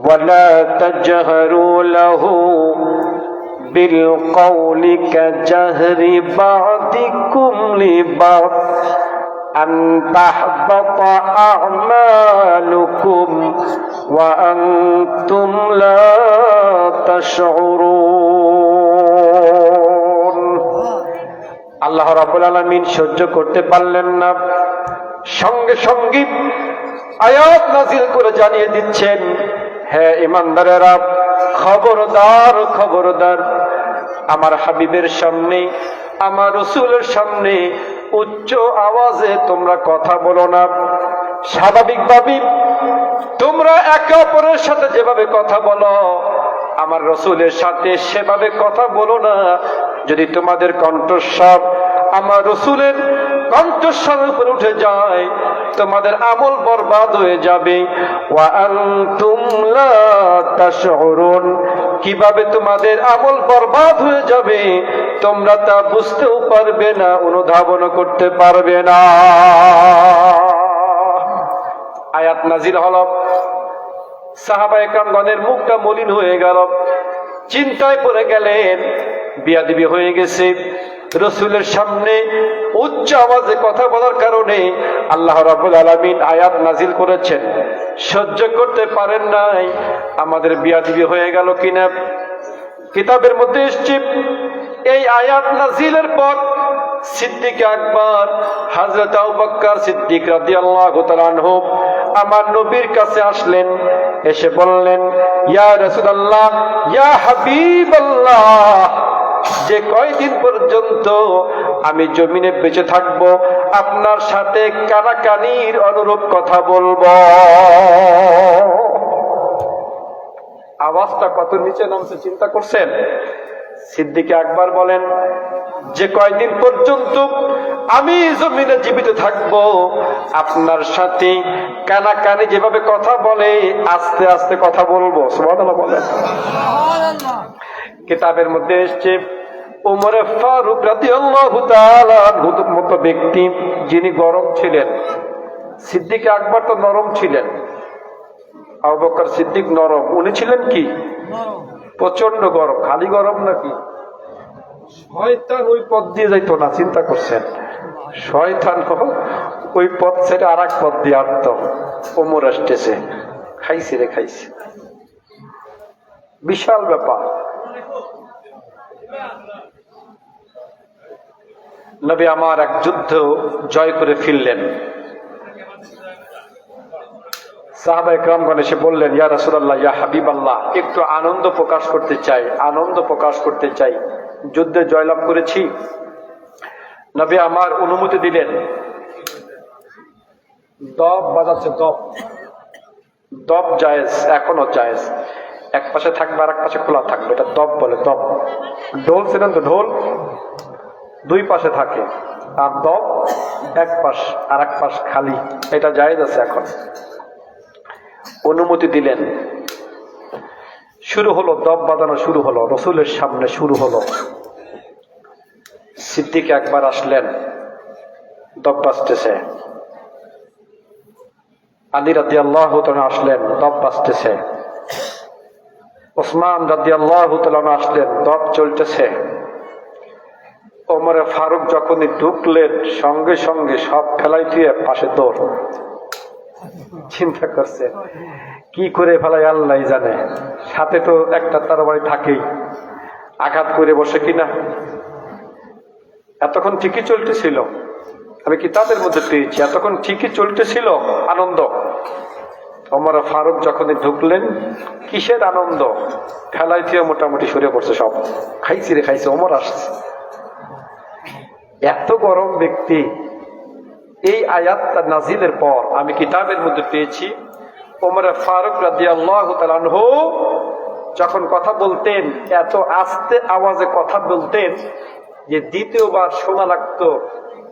ওয়া লা তাজহারু লাহু بالقول كجهر بعضكم لبعض أن تحبط أعمالكم وأنتم لا تشعرون। আল্লাহ রাব্বুল আলামিন সহ্য করতে পারলেন না, সঙ্গে সঙ্গে আয়াত নাজিল করে জানিয়ে দিচ্ছেন, হে ঈমানদারেরা, খবরদার খবরদার, আমার হাবিবের সামনে, আমার রসুলের সামনে উচ্চ আওয়াজে তোমরা কথা বলো না। স্বাভাবিকভাবে তোমরা একে অপরের সাথে যেভাবে কথা বলো আমার রসুলের সাথে সেভাবে কথা বলো না। যদি তোমাদের কণ্ঠস্বর আমার রসুলের কণ্ঠস্বরের উপর উঠে যায় তোমাদের আমল বরবাদ হয়ে যাবে। ওয়া আনতুম লা তাশউরুন, কিভাবে তোমাদের আমল বরবাদ হয়ে যাবে তোমরা তা বুঝতেও পারবে না, অনুধাবন করতে পারবে না। আয়াত নাজিল হলো, সাহাবায়ে কেরামগণের মুখটা মলিন হয়ে গেল, চিন্তায় পড়ে গেলেন, বিয়াদবি হয়ে গেছে। রসুলের সামনে উচ্চ আওয়াজে কথা বলার কারণে আল্লাহ রাব্বুল আলামিন আয়াত নাজিল করেছেন, সহ্য করতে পারেন নাই, আমাদের বিয়াদবি হয়ে গেল কিনা। কিতাবের মধ্যে এসেছে, এই আয়াত নাজিলের পর সিদ্দিক আকবর হযরত আবু বকর সিদ্দিক রাদিয়াল্লাহু তাআলা আনহু আমার নবীর কাছে আসলেন, এসে বললেন, ইয়া রাসূলুল্লাহ, ইয়া হাবিবাল্লাহ, যে কয়দিন পর্যন্ত আমি জমিনে বেঁচে থাকবো আপনার সাথে কানাকানির অনুরূপ কথা বলবো। আওয়াজটা কত নিচে নামছে চিন্তা করছেন? সিদ্দিক আকবর বলেন, যে কয়দিন পর্যন্ত আমি জমিনে জীবিত থাকবো আপনার সাথে কানাকানি যেভাবে কথা বলে আস্তে আস্তে কথা বলবো। সুবহানাল্লাহ বলেন। কিতাবের মধ্যে এসেছে, ওমরে ফারুক রাদিয়াল্লাহু তাআলা আনহুর মতো ব্যক্তি যিনি গরম ছিলেন, সিদ্দিক আকবর তো নরম ছিলেন, আবু বকর সিদ্দিক নরম, উনি ছিলেন কি প্রচন্ড গরম। খালি গরম নাকি, শয়তান ওই পথ দিয়ে যাইতো না। চিন্তা করছেন, শয়তান ওই পথ ছেড়ে আর এক পথ দিয়ে আসত। ওমর আসতেছে, খাইছে রে খাইছে, বিশাল ব্যাপার। নবী আমার এক যুদ্ধ জয় করে ফিরলেন। সাহাবা ইকরামগণ এসে বললেন, ইয়া রাসূলুল্লাহ, ইয়া হাবিবাল্লাহ, একটু আনন্দ প্রকাশ করতে চাই, আনন্দ প্রকাশ করতে চাই, যুদ্ধে জয়লাভ করেছি। নবী আমার অনুমতি দিলেন। দব বাজাচ্ছে, দব, দব জায়েজ, এখনো জায়েজ। এক পাশে থাকবে আর এক পাশে খোলা থাকবে, এটা দব বলে। দব, ঢোল ছিলেন তো, ঢোল দুই পাশে থাকে, আর দব এক পাশ আর এক পাশ খালি, এটা জায়েজ আছে এখন। অনুমতি দিলেন, শুরু হলো, দব বাজানো শুরু হলো, রসুলের সামনে শুরু হলো। সিদ্দিক একবার আসলেন, দব বাজতেছে। আলী রাদিয়াল্লাহু তাআলা আসলেন, দব বাজতেছে। ওসমান রাদিয়াল্লাহু তাআলা আসলেন, দব চলতেছে। ওমরে ফারুক যখনই ঢুকলেন, সঙ্গে সঙ্গে সব ফেলাই দিয়ে পাশে দৌড়। চিন্তা করছে কি করে ফেলাই আল্লাহ জানে, সাথে তো একটা তরবারি থাকেই, আঘাত করে বসে কিনা। এতক্ষণ ঠিকই চলতেছিল, আমি কিতাবের মধ্যে পেয়েছি, এতক্ষণ ঠিকই চলতেছিল আনন্দ। ওমর ফারুক যখনই ঢুকলেন, কিসের আনন্দ, ফেলাই দিয়ে মোটামুটি সরে পড়ছে সব। খাইছি রে খাইছে, ওমর আসছে। এত গরম ব্যক্তি। এই আয়াতটা নাজিলের পর আমি কিতাবের মধ্যে পেয়েছি, ওমর ফারুক রাদিয়াল্লাহু তাআলা আনহু যখন কথা বলতেন, এত আস্তে আওয়াজে কথা বলতেন যে দ্বিতীয়বার শোনা লাগতো।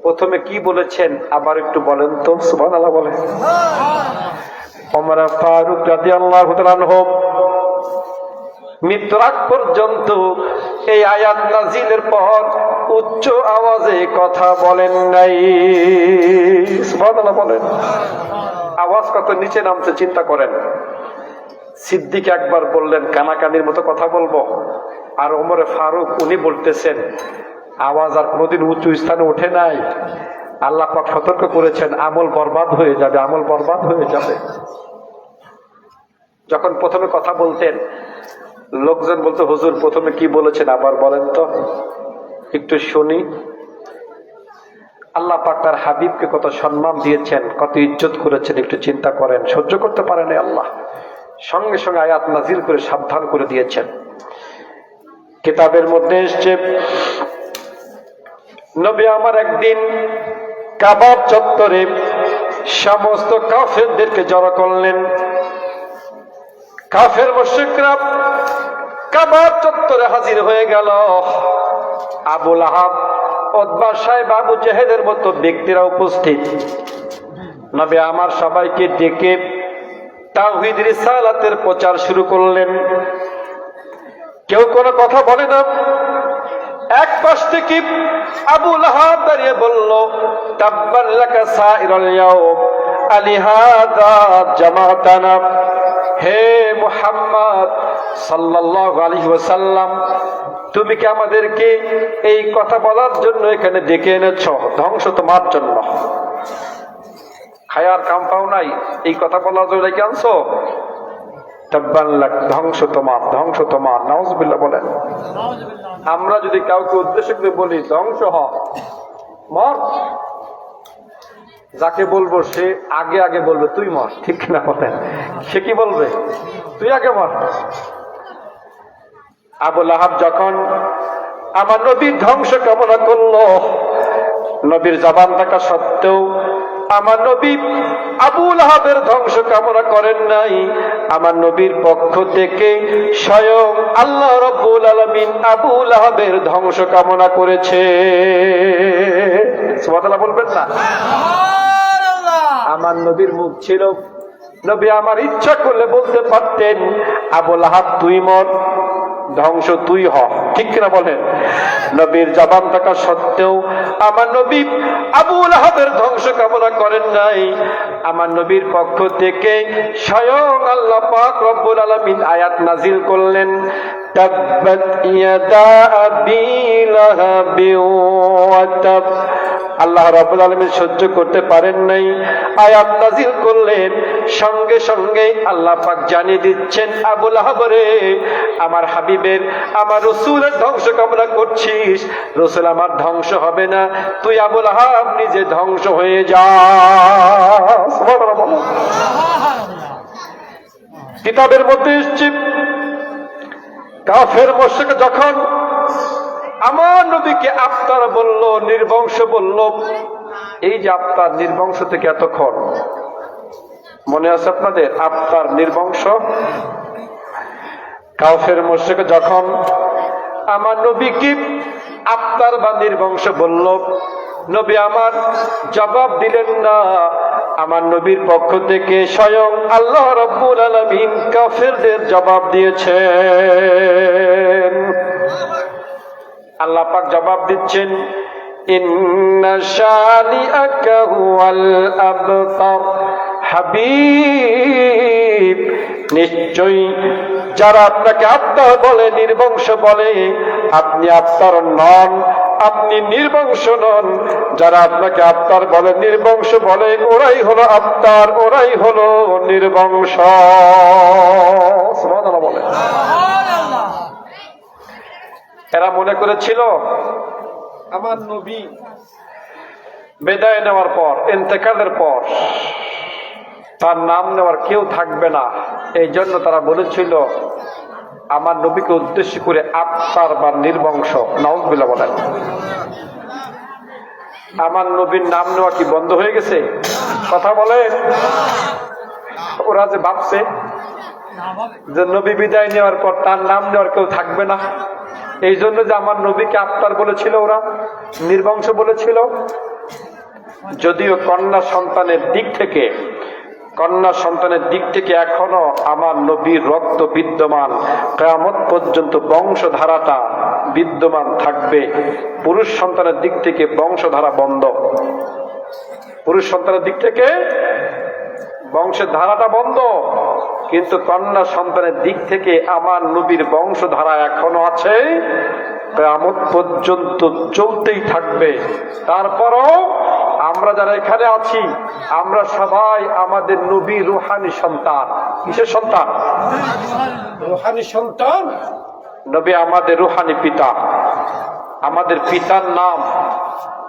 প্রথমে কি বলেছেন আবার একটু বলেন তো, সুবহানাল্লাহ বলেন। ওমর ফারুক রাদিয়াল্লাহু তাআলা আনহু মৃত্যুর আগ পর্যন্ত এই আয়াত নাজিলের পর উচ্চ আওয়াজে কথা বলেন নাই। সুবহানাল্লাহ বলেন। আওয়াজ কত নিচে নামছে চিন্তা করেন। সিদ্দিক একবার বললেন, কানাকানির মতো কথা বলবো, আর ওমর ফারুক উনি বলতেছেন, আওয়াজ আর কোনোদিন উঁচু স্থানে ওঠে নাই। আল্লাহ পাক সতর্ক করেছেন, আমল বরবাদ হয়ে যাবে, আমল বরবাদ হয়ে যাবে। যখন প্রথমে কথা বলতেন, লোকজন বলতো, হুজুর প্রথমে কি বলেছেন আবার বলেন তো, একটু শুনি। আল্লাহ পাক তার হাবিবকে কত সম্মান দিয়েছেন, কত ইজ্জত করেছেন, একটু চিন্তা করেন। সহ্য করতে পারেন আল্লাহ, সঙ্গে সঙ্গে আয়াত নাজিল করে সাবধান করে দিয়েছেন। কিতাবের মধ্যে এসছে, নবী আমার একদিন কাবা চত্বরে সমস্ত কাফেরদেরকে জড়ো করলেন। কাফের মুশরিকরা কাবা চত্বরে হাজির হয়ে গেল। আবু লাহাব, উতবা, সাইবা, আবু জেহেলের মতো ব্যক্তিরা উপস্থিত। নবী আমার সবাইকে ডেকে তাওহীদ রিসালাতের প্রচার শুরু করলেন। কেউ কোনো কথা বলে না। এক পাশ থেকে আবু লাহাব দাঁড়িয়ে বলল, তাব্বান লাকা সাইরাল ইয়াউম আলিহাদা জামাতানা। হে মুহাম্মদ সাল্লাল্লাহু আলাইহি ওয়াসাল্লাম, তুমি কি আমাদেরকে এই কথা বলার জন্য এখানে ডেকে এনেছো? ধ্বংস তোমার জন্য। খায়ার কাম পাও নাই, এই কথা বলার জন্য ডেকে আনছো? তাব্বান লাক, ধ্বংস তোমার, ধ্বংস তোমার। নাউজুবিল্লাহ বলেন। আমরা যদি কাউকে উদ্দেশ্য করে বলি ধ্বংস হ, মর, যাকে বলবো সে আগে আগে বলবে তুই মর, ঠিক না বলেন? সে কি বলবে? তুই আগে মর। আবু লাহাব যখন আমার নবীর ধ্বংস কামনা করলো, নবীর জবান থাকা সত্ত্বেও আমার নবী আবু লাহাবের ধ্বংস কামনা করেন নাই। আমার নবীর পক্ষ থেকে স্বয়ং আল্লাহ রাব্বুল আলামিন আবু লাহাবের ধ্বংস কামনা করেছে। সুবহানাল্লাহ বলবেন না? আমার নবীর মুখ ছিল, নবী আমার ইচ্ছা করলে বলতে পারতেন, আবু লাহাব তুই মর, ধ্বংস তুই হ, ঠিক কিনা বলেন? নবীর জবান থাকা সত্ত্বেও আমার নবী আবু লাহাবের ধ্বংস কামনা করেন নাই। আমার নবীর পক্ষ থেকে স্বয়ং আল্লাহ পাক রব্বুল আলামিন আয়াত নাজিল করলেন, তাব্বাত ইয়াদা আবি লাহাবি ওয়া তাব। আল্লাহ রাব্বুল আলামিন সহ্য করতে পারেন নাই, আয়াত নাজিল করলেন। সঙ্গে সঙ্গে আল্লাহ পাক জানিয়ে দিচ্ছেন, আবু লাহাব রে, আমার হাবিবের, আমার রাসূলের ধ্বংস কামনা করছিস, রাসূল আমার ধ্বংস হবে না, তুই আবু লাহাব নিজে ধ্বংস হয়ে যা। সুবহানাল্লাহ। কিতাবের মধ্যে এসেছে কাফের মুশরিক যখন আমার নবীকে আফতার বলল, নির্বংশ বলল, এই যে আফতার নির্বংশ থেকে এতক্ষণ মনে আছে আপনাদের? আফতার নির্বংশ। কাফের মুশরিক যখন আমার নবীকে আফতার বা নির্বংশ বলল, নবী আমার জবাব দিলেন না। আমার নবীর পক্ষ থেকে স্বয়ং আল্লাহ রাব্বুল আলামিন কাফেরদের জবাব দিয়েছেন। আল্লাহ পাক জবাব দিচ্ছেন, ইন্না শানিআকা হুয়াল আবতার। হাবিব, নিশ্চয়ই যারা আপনাকে আফতার বলে, নির্বংশ বলে, আপনি আফতার নন, আপনি নির্বংশ নন। যারা আপনাকে আফতার বলে, নির্বংশ বলে, ওরাই হলো আফতার, ওরাই হলো নির্বংশ। সুবহানাল্লাহ বলে। এরা মনে করেছিল আমার নবী বিদায় নেওয়ার পর, ইন্তেকালের পর তার নাম নেওয়ার কেউ থাকবে না। এই জন্য তারা বলেছিল আমার নবীকে উদ্দেশ্য করে আফতার বা নির্বংশ। নাউযুবিল্লাহ বলেন। আমার নবীর নাম নেওয়া কি বন্ধ হয়ে গেছে? কথা বলেন। ওরা যে ভাবছে যে নবী বিদায় নেওয়ার পর তার নাম নেওয়ার কেউ থাকবে না, এই জন্য যে আমার নবীকে আফতার বলেছিল, ওরা নির্বংশ বলেছিল। যদিও কন্যা সন্তানের দিক থেকে এখনো আমার নবীর রক্ত বিদ্যমান, কিয়ামত পর্যন্ত বংশধারাটা বিদ্যমান থাকবে। পুরুষ সন্তানের দিক থেকে বংশধারা বন্ধ, পুরুষ সন্তানের দিক থেকে বংশের ধারাটা বন্ধ, কিন্তু কন্যা সন্তানের দিক থেকে আমার নবীর বংশধারা এখনো আছে, কিয়ামত পর্যন্ত চলতেই থাকবে। তারপরও আমরা যারা এখানে আছি, আমরা সবাই আমাদের নবী রুহানি সন্তান। কিসের সন্তান? রুহানি সন্তান। নবী আমাদের রুহানি পিতা। আমাদের পিতার নাম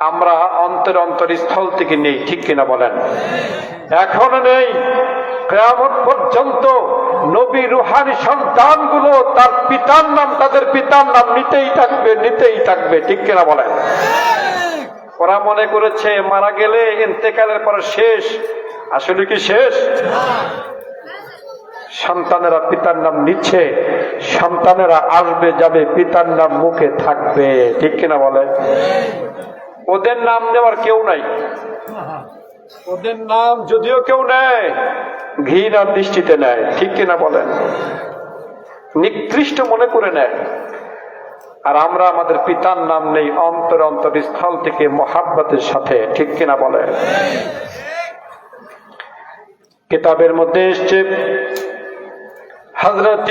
আমরা অন্তরস্থল থেকে নেই, ঠিক কিনা বলেন? এখনো নেই। কিয়ামত পর্যন্ত নবী রুহানি সন্তানগুলো তার পিতার নাম, তাদের পিতার নাম নিতেই থাকবে, ঠিক কিনা বলেন? ওরা মনে করেছে মারা গেলে, ইন্তেকালের পরে শেষ। আসলে কি শেষ? সন্তানেরা পিতার নাম নিচ্ছে, সন্তানেরা আসবে যাবে, পিতার নাম মুখে থাকবে, ঠিক কিনা বলে? ওদের নাম নেওয়ার কেউ নাই। ওদের নাম যদিও কেউ নেয়, ঘৃণার দৃষ্টিতে নেয়, ঠিক কিনা বলেন? নিকৃষ্ট মনে করে নেয়। আর আমরা আমাদের পিতার নাম নেই অন্তরস্থল থেকে মহাব্বতের সাথে, ঠিক কিনা বলে? কিতাবের মধ্যে এসছে হযরত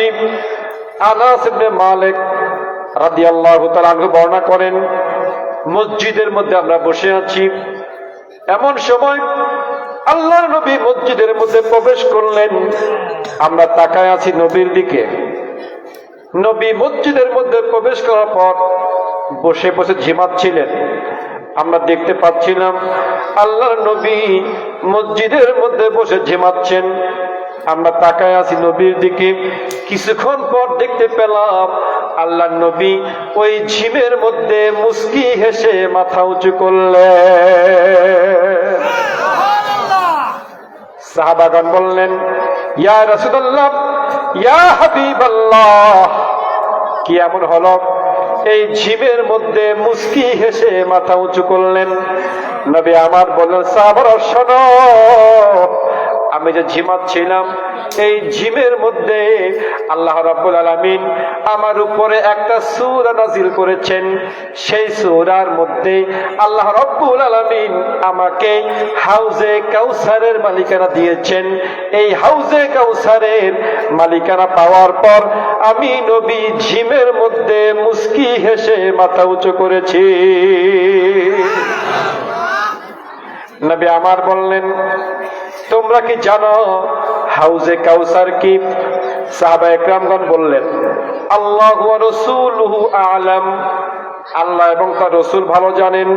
আনাস ইবনে মালিক রাদিয়াল্লাহু তাআলা আনহু বর্ণনা করেন, মসজিদের মধ্যে আমরা বসে আছি, এমন সময় আল্লাহর নবী মসজিদের মধ্যে প্রবেশ করলেন। আমরা তাকায় আছি নবীর দিকে। নবী মসজিদের মধ্যে প্রবেশ করার পর বসে বসে ঝিমাচ্ছিলেন। আমরা দেখতে পাচ্ছিলাম আল্লাহর নবী মসজিদের মধ্যে বসে ঝিমাচ্ছেন। আমরা তাকায় আছি নবীর দিকে। কিছুক্ষণ পর দেখতে পেলাম আল্লাহর নবী ওই ঝিমের মধ্যে মুস্কি হেসে মাথা উঁচু করলেন। সাহাবাগণ বললেন, ইয়া রাসূলুল্লাহ, ইয়া হাবিবাল্লাহ, কি এমন হলো এই ঝিমের মধ্যে মুস্কি হেসে মাথা উঁচু করলেন? নবী আমার বললেন, সাহাবারা শোনো, আমি যে ঝিমাচ্ছিলাম, এই ঝিমের মধ্যে আল্লাহ রাব্বুল আলামিন আমার উপরে একটা সূরা নাযিল করেছেন। সেই সূরার মধ্যে আল্লাহ রাব্বুল আলামিন আমাকে হাউজে কাউসারের মালিকানা দিয়েছেন। এই হাউজে কাউসারের মালিকানা পাওয়ার পর আমি নবী ঝিমের মধ্যে মুস্কি হেসে মাথা উঁচু করেছি। নবী আমার বললেন, তোমরা কি জানো হাউজে কাউসার কি? সাহাবায়ে কেরামগণ বললেন, আল্লাহু ওয়া রাসূলুহু আ'লাম, আল্লাহ এবং তার রাসূল ভালো জানেন।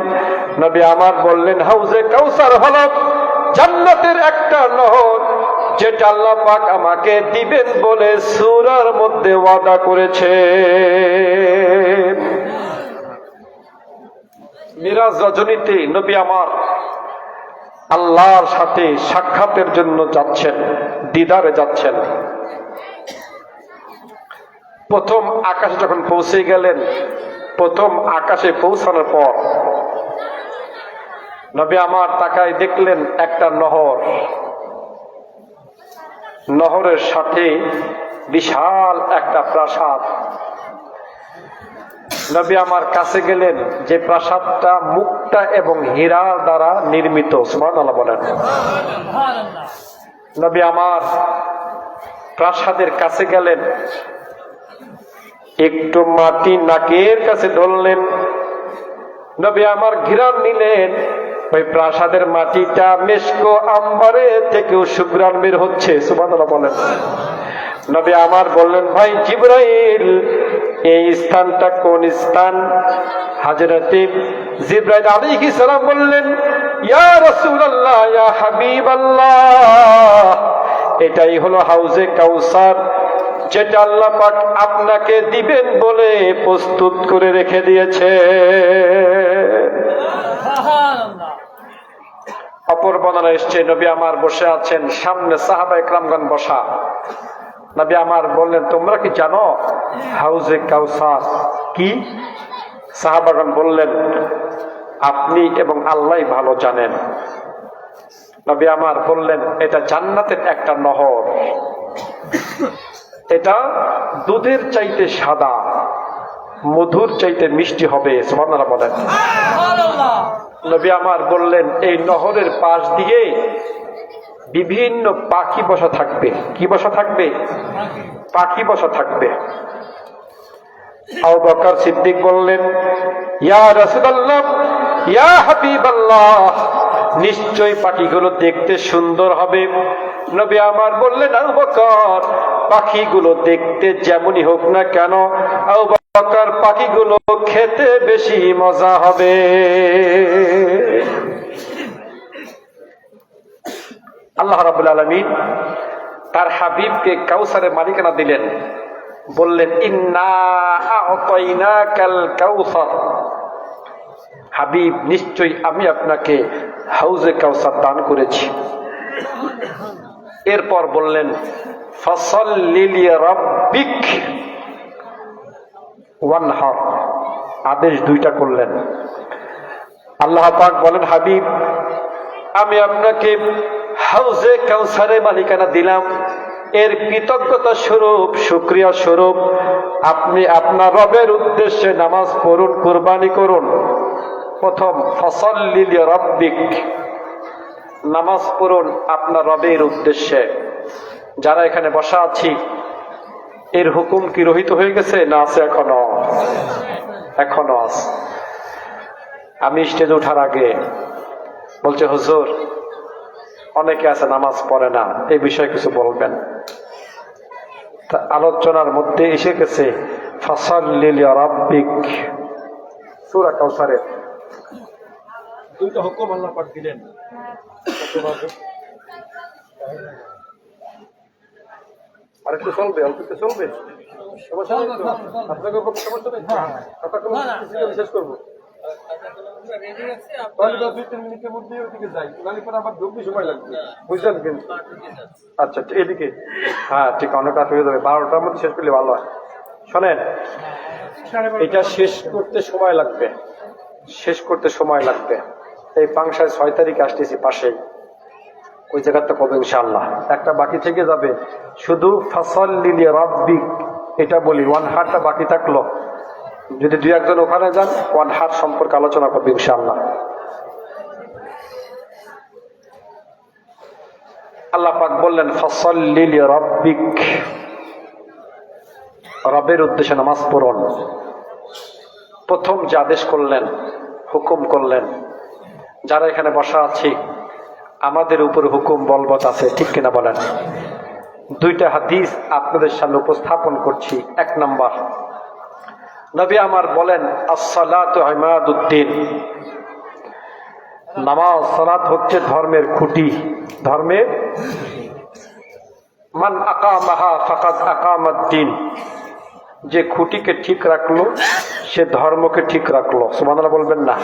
নবী আমার বললেন, হাউজে কাউসার হলো জান্নাতের একটা নহর, যেটা আল্লাহ পাক আমাকে দিবেন বলে সূরার মধ্যে ওয়াদা করেছে। মিরাজ রজনীতে নবী আমার আল্লাহর সাথে সাক্ষাতের জন্য যাচ্ছেন, দিদারে যাচ্ছেন। প্রথম আকাশে যখন পৌঁছে গেলেন, প্রথম আকাশে পৌঁছানোর পর নবী আমার তাকায় দেখলেন একটা নহর, নহরের সাথে বিশাল একটা প্রাসাদ। নবী আমার কাছে গেলেন, যে প্রাসাদটা মুক্তা এবং হীরা দ্বারা নির্মিত। সুবহানাল্লাহ বলেন। নবী আমার প্রাসাদের কাছে গেলেন, একটু মাটি নাকের কাছে ঢললেন। নবী আমার ঘিরান নিলেন, ওই প্রাসাদের মাটিটা মেশকো আম্বারে থেকেও সুঘ্রাণ বের হচ্ছে। সুবহানাল্লাহ বলেন। নবী আমার বললেন, ভাই জিবরাইল, এই স্থানটা কোন স্থান? হযরতে জিবরাইল আলাইহিস সালাম বললেন, ইয়া রাসূলুল্লাহ, ইয়া হাবিবাল্লাহ, এটাই হলো হাউজে কাউসার, যেটা আল্লাহ পাক আপনাকে দিবেন বলে প্রস্তুত করে রেখে দিয়েছে। অপর বর্ণনা এসছে, নবী আমার বসে আছেন, সামনে সাহাবায়ে কেরামগণ বসা। নবী আমার বললেন, তোমরা কি জানো হাউজে কাউসার কি? সাহাবাগণ বললেন, আপনি এবং আল্লাহ ভালো জানেন। নবী আমার বললেন, এটা জান্নাতের একটা নহর, এটা দুধের চাইতে সাদা, মধুর চাইতে মিষ্টি হবে। সুবহানাল্লাহ বলেন। নবী আমার বললেন, এই নহরের পাশ দিয়ে বিভিন্ন পাখি বসা থাকবে। কি বসা থাকবে? পাখি বসা থাকবে। আবু বকর সিদ্দিক বললেন, ইয়া রাসূলুল্লাহ, ইয়া হাবিবাল্লাহ, নিশ্চয়ই পাখিগুলো দেখতে সুন্দর হবে। নবী আমার বললেন, আবু বকর, পাখিগুলো দেখতে যেমনই হোক না কেন, আবু বকর, পাখিগুলো খেতে বেশি মজা হবে। আল্লাহ রাব্বুল আলামিন তার হাবিবকে কাউসারের মালিকানা দিলেন, বললেন, ইন্না আ'তাইনাকাল কাউসার, হাবিব, নিশ্চয়ই আমি আপনাকে হাউজে কাউসার দান করেছি। এরপর বললেন, ফাসাল্লি লিরাব্বিক ওয়ানহার, আদেশ দুইটা করলেন। আল্লাহ পাক বলেন, হাবিব, আমি আপনাকে হাউজে কাউসারের মালিকানা দিলাম, এর কৃতজ্ঞতা স্বরূপ, শুকরিয়া স্বরূপ আপনি আপনার রবের উদ্দেশ্যে নামাজ পড়ুন, কুরবানি করুন। প্রথম, ফাসাল্লি লিরাব্বিক, নামাজ পড়ুন আপনার রবের উদ্দেশ্যে। যারা এখানে বসা আছি, এর হুকুম কি রহিত হয়ে গেছে না আছে? এখনো এখনো আছে। আমি স্টেজে ওঠার আগে বলছে, হুজুর, অনেকে আছে নামাজ পড়ে না, এই বিষয়ে কিছু বলবেন। আলোচনার মধ্যে এসে গেছে ফাসাল্লি লিরাব্বিক, সূরা কাউসারের দুইটা হুকুম আল্লাহ পাক দিলেন। আর একটু চলবে, অল্প একটু চলবে, আপনাকে সমস্যা নেই, শেষ করবো। আচ্ছা, এদিকে, হ্যাঁ ঠিক, অনেক কাজ হয়ে যাবে, 12টার মধ্যে শেষ করলে ভালো হয়। শোনেন, এটা শেষ করতে সময় লাগবে, শেষ করতে সময় লাগবে। এই পাংশায় 6 তারিখে আসতেছি, পাশেই ওই জায়গাটা কবে ইনশাআল্লাহ। একটা বাকি থেকে যাবে, শুধু ফাসাল্লি লিরাব্বিক এটা বলি, ওয়ানহারটা বাকি থাকলো। যদি 2-1 জন ওখানে যান, ওয়ানহার সম্পর্কে আলোচনা করবে ইনশাআল্লাহ। আল্লাহ পাক বললেন, ফাসাল্লি লিরাব্বিক, রবের উদ্দেশ্যে নামাজ পড়ুন। প্রথম যে আদেশ করলেন, হুকুম করলেন, যারা এখানে বসা আছি আমাদের উপর হুকুম বলবৎ আছে, ঠিক কিনা বলেন? দুইটা হাদিস আপনাদের সামনে উপস্থাপন করছি। 1 নাম্বার, নবী আমার বলেন, আস-সালাতু ইমাদুদ্দিন, নামাজ, সালাত হচ্ছে ধর্মের খুঁটি, ধর্মের মান আকামাহা ফাকাদ আকামাদ-দ্বীন, যে খুঁটিকে ঠিক রাখলো সে ধর্মকে ঠিক রাখলো। সুবহানাল্লাহ বলবেন না?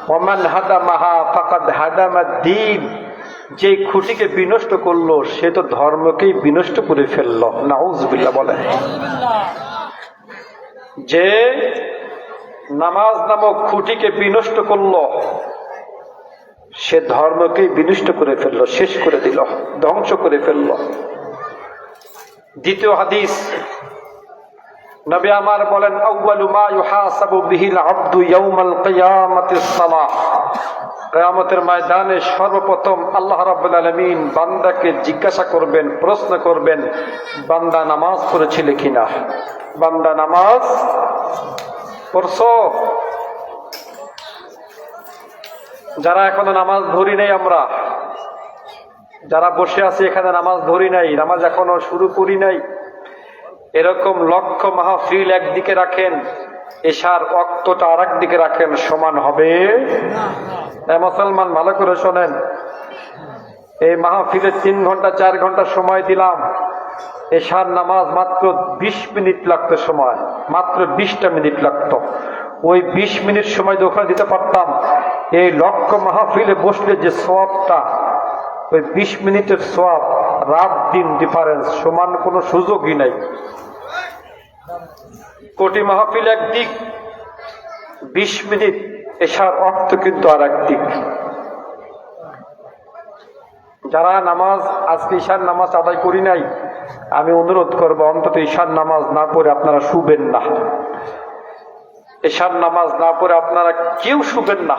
ওয়া মান হাদামাহা ফাকাদ হাদামাদ-দ্বীন, যে খুঁটিকে বিনষ্ট করলো সে তো ধর্মকেই বিনষ্ট করে ফেললো। নাউযুবিল্লাহ বলেন। যে নামাজ নামক খুঁটিকে বিনষ্ট করলো সে ধর্মকেই বিনষ্ট করে ফেললো, শেষ করে দিল, ধ্বংস করে ফেললো। দ্বিতীয় হাদিস, নবী আমার বলেন, আউয়ালু মা ইউহাসাবু বিহিল আবদু ইয়াউমাল কিয়ামাতিস সালাহ, কিয়ামতের ময়দানে সর্বপ্রথম আল্লাহ রাব্বুল আলামিন বান্দাকে জিজ্ঞাসা করবেন, প্রশ্ন করবেন, বান্দা নামাজ পড়েছিলে কিনা? বান্দা নামাজ পড়ছো? যারা এখনো নামাজ ধরি নাই, আমরা যারা বসে আছি এখানে নামাজ ধরি নাই, নামাজ এখনো শুরু করি নাই, এরকম লক্ষ মাহফিল একদিকে রাখেন, এশার ওয়াক্তটা আর একদিকে রাখেন, সমান হবে না। মুসলমান ভালো করে শোনেন, এই মাহফিলে 3 ঘন্টা 4 ঘন্টা সময় দিলাম, এশার নামাজ মাত্র 20 মিনিট লাগতো সময়, মাত্র 20টা মিনিট লাগতো। ওই 20 মিনিট সময় যদি ওখানে দিতে পারতাম, এই লক্ষ মাহফিলে বসলে যে সওয়াবটা, ওই 20 মিনিটের সওয়াব রাত দিন ডিফারেন্স, সমান কোনো সুযোগই নাই। কোটি মাহফিল একদিক, 20 মিনিট এশার অর্থ কিন্তু আর একদিক। যারা নামাজ আজকে ঈশার নামাজ আদায় করি নাই, আমি অনুরোধ করবো অন্তত ঈশার নামাজ না পড়ে আপনারা শুবেন না। ঈশার নামাজ না পড়ে আপনারা কেউ শুবেন না।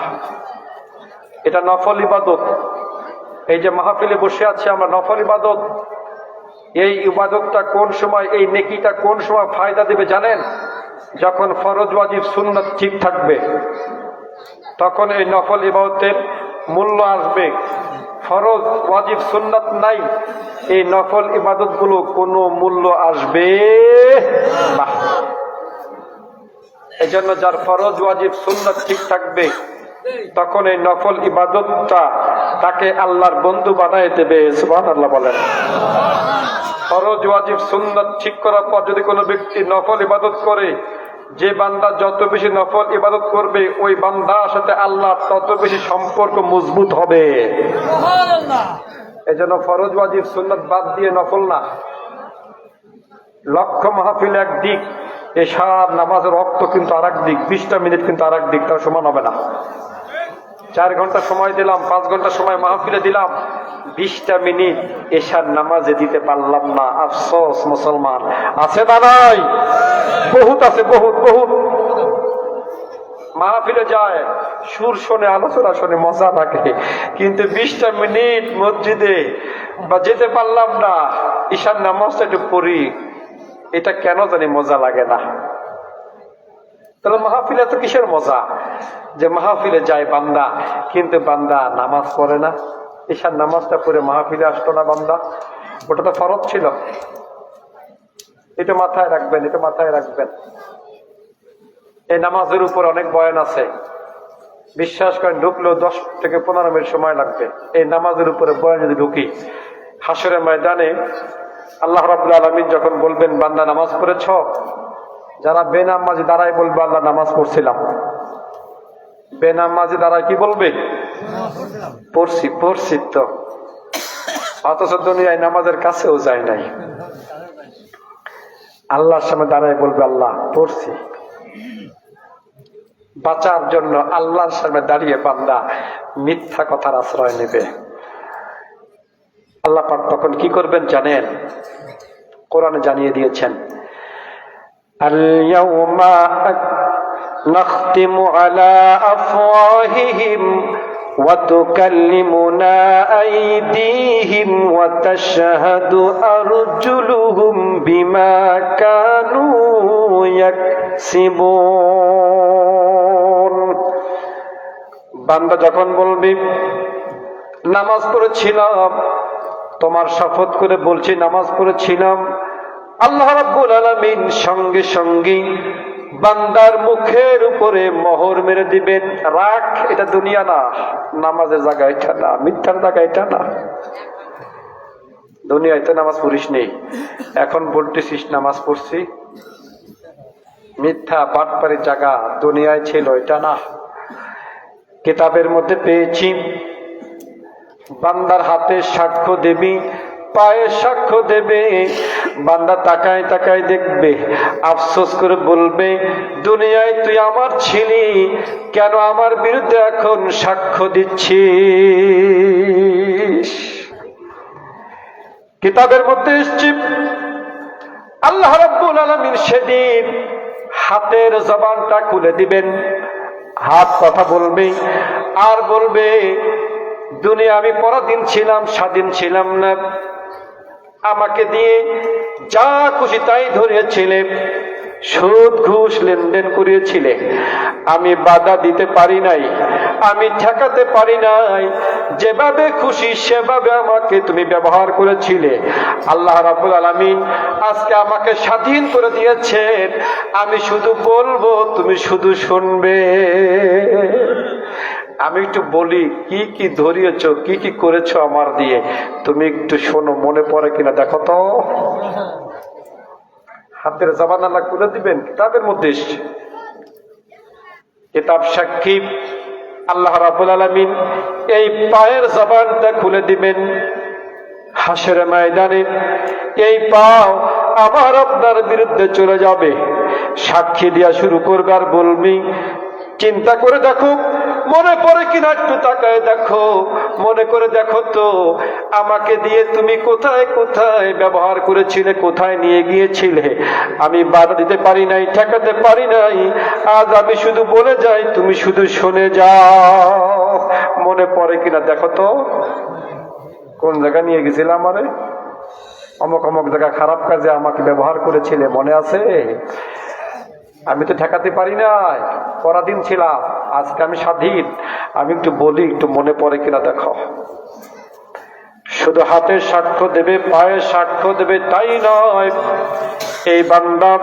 এটা নফল ইবাদত। এই যে মাহফিলে বসে আছে আমরা, নফল ইবাদত। এই ইবাদতটা কোন সময়, এই নেকিটা কোন সময় ফায়দা দেবে জানেন? যখন ফরজ ওয়াজিব সুন্নাত ঠিক থাকবে, তখন এই নফল ইবাদতের মূল্য আসবে। ফরজ ওয়াজিব সুন্নাত নাই, এই নফল ইবাদত গুলো কোনো মূল্য আসবে না। এই জন্য যার ফরজ ওয়াজিব সুন্নাত ঠিক থাকবে, তখন এই নফল ইবাদতটা তাকে আল্লাহর বন্ধু বানায় দেবে। সুবহানাল্লাহ বলেন। ফরজ ওয়াজিব সুন্নাত ঠিক করার পর যদি কোনো ব্যক্তি নফল ইবাদত করে, যে বান্দা যত বেশি নফল ইবাদত করবে, ওই বান্দার সাথে আল্লাহ তত বেশি সম্পর্ক মজবুত হবে। এই জন্য ফরজ ওয়াজিব সুন্নাত বাদ দিয়ে নফল না। লক্ষ মাহফিল একদিক, এশার নামাজের রক্ত কিন্তু আর একদিক, 20টা মিনিট কিন্তু আর একদিক, তাও সমান হবে না। 4 ঘন্টা সময় দিলাম, 5 ঘন্টা সময় মাহফিলে দিলাম, 20টা মিনিট এশার নামাজে দিতে পারলাম না। আফসোস মুসলমান, আছে না নাই? বহুত আছে, বহুত বহুত। মাহফিলে যায়, সুর শোনে, আলোচনা শোনে, মজা থাকে, কিন্তু 20টা মিনিট মসজিদে বা যেতে পারলাম না, ঈশার নামাজটা একটু পড়ি, এটা কেন জানি মজা লাগে না। তাহলে মাহফিলে তো কিসের মজা? যে মাহফিলে যায় বান্দা, কিন্তু বান্দা নামাজ পড়ে না। ঈশার নামাজটা পড়ে মাহফিলে আসতো না বান্দা, ওটা তো ফরজ ছিল। এটা মাথায় রাখবেন, এটা মাথায় রাখবেন। এই নামাজের উপর অনেক বয়ান আছে, বিশ্বাস করেন ঢুকলেও 10 থেকে 15 মিনিট সময় লাগবে। এই নামাজের উপরে বয়ান যদি ঢুকি, হাসরের ময়দানে আল্লাহ রাব্বুল আলামিন যখন বলবেন বান্দা নামাজ পড়েছ, যারা বেনামাজি দাঁড়ায় বলবে আল্লাহ নামাজ পড়ছিলাম। বেনামাজি দাঁড়ায় কি বলবে? পড়ছি পড়ছি তো, অথচ দুনিয়ায় নামাজের কাছেও যায় নাই। আল্লাহর সামনে দাঁড়ায় বলবে আল্লাহ পড়ছি। বাঁচার জন্য আল্লাহর সামনে দাঁড়িয়ে বান্দা মিথ্যা কথার আশ্রয় নেবে। আল্লাহ পাক তখন কি করবেন জানেন? কোরআনে জানিয়ে দিয়েছেন, আল-ইয়াউমা নাখতিমু আলা আফওয়াহিহিম ওয়া তুকাল্লিমুনা আইদিহিম ওয়া তাশহাদু আরজুলুহুম বিমা কানু ইয়াকসিবুন। বান্দা যখন বলবি নামাজ পড়েছিলাম, তোমার শপথ করে বলছি নামাজ পড়েছিলাম, আল্লাহ রাব্বুল আলামিন সঙ্গে সঙ্গে বান্দার মুখের উপরে মোহর মেরে দিবেন। রাখ, এটা দুনিয়া না, নামাজের জায়গা এটা না, মিথ্যার জায়গা এটা না। দুনিয়ায় তো নামাজ পড়িস নেই, এখন বলতেছিস নামাজ পড়ছি। মিথ্যা বাটপারি জায়গা দুনিয়ায় ছিল, এটা না। কিতাবের মধ্যে পেয়েছি, বান্দার হাতে সাক্ষ্য দেবী, পায়ে সাক্ষ্য দেবে। বান্দা তাকায় তাকায় দেখবে, আফসোস করে বলবে, দুনিয়ায় তুই আমার ছিলি, কেন আমার বিরুদ্ধে এখন সাক্ষ্য দিচ্ছিস? কিতাবের মধ্যে এসেছে, আল্লাহ রাব্বুল আলামিন সেদিন হাতের জবানটা খুলে দিবেন। হাত কথা বলবে আর বলবে, দুনিয়া আমি পরাধীন ছিলাম, স্বাধীন ছিলাম না। আমাকে দিয়ে যা খুশি তাই ধরিয়েছিলে, সুদ ঘুষ লেনদেন করিয়েছিলে, আমি বাধা দিতে পারি নাই, আমি ঠেকাতে পারি নাই। যেভাবে খুশি সেভাবে আমাকে তুমি ব্যবহার করেছিলে। আল্লাহ রাব্বুল আলামিন আজকে আমাকে স্বাধীন করে দিয়েছেন, আমি শুধু বলবো, তুমি শুধু শুনবে। আমি একটু বলি, কি কি ধরিয়েছ, কি কি করেছো আমার দিয়ে, তুমি একটু শোনো, মনে পড়ে কিনা দেখো তো। হাতের জবান আল্লাহ খুলে দিবেন, কিতাবের মধ্যে এসছে। কিতাব সাক্ষী, আল্লাহ রাব্বুল আলামিন এই পায়ের জবানটা খুলে দিবেন। হাসরের ময়দানে এই পাও আমার আপনার বিরুদ্ধে চলে যাবে, সাক্ষী দিয়া শুরু করবে আর বলবি, চিন্তা করে দেখো মনে পড়ে কিনা, একটু তাকায় দেখো, মনে করে দেখো তো আমাকে দিয়ে তুমি কোথায় কোথায় ব্যবহার করেছিলে, কোথায় নিয়ে গিয়েছিলে। আমি বাধা দিতে পারি নাই, ঠেকাতে পারি নাই। আজ আমি শুধু বলে যাই, তুমি শুধু শুনে যাও। মনে পড়ে কিনা দেখো তো, কোন জায়গা নিয়ে গেছিলাম আমারে, অমুক অমুক জায়গা খারাপ কাজে আমাকে ব্যবহার করেছিলে, মনে আছে? আমি তো ঠেকাতে পারি নাই, পরাধীন ছিলাম, আজকে আমি স্বাধীন। আমি একটু বলি, একটু মনে পড়ে কিনা দেখো। শুধু হাতে সাক্ষ্য দেবে, পায়ে সাক্ষ্য দেবে তাই নয়, এই বান্দা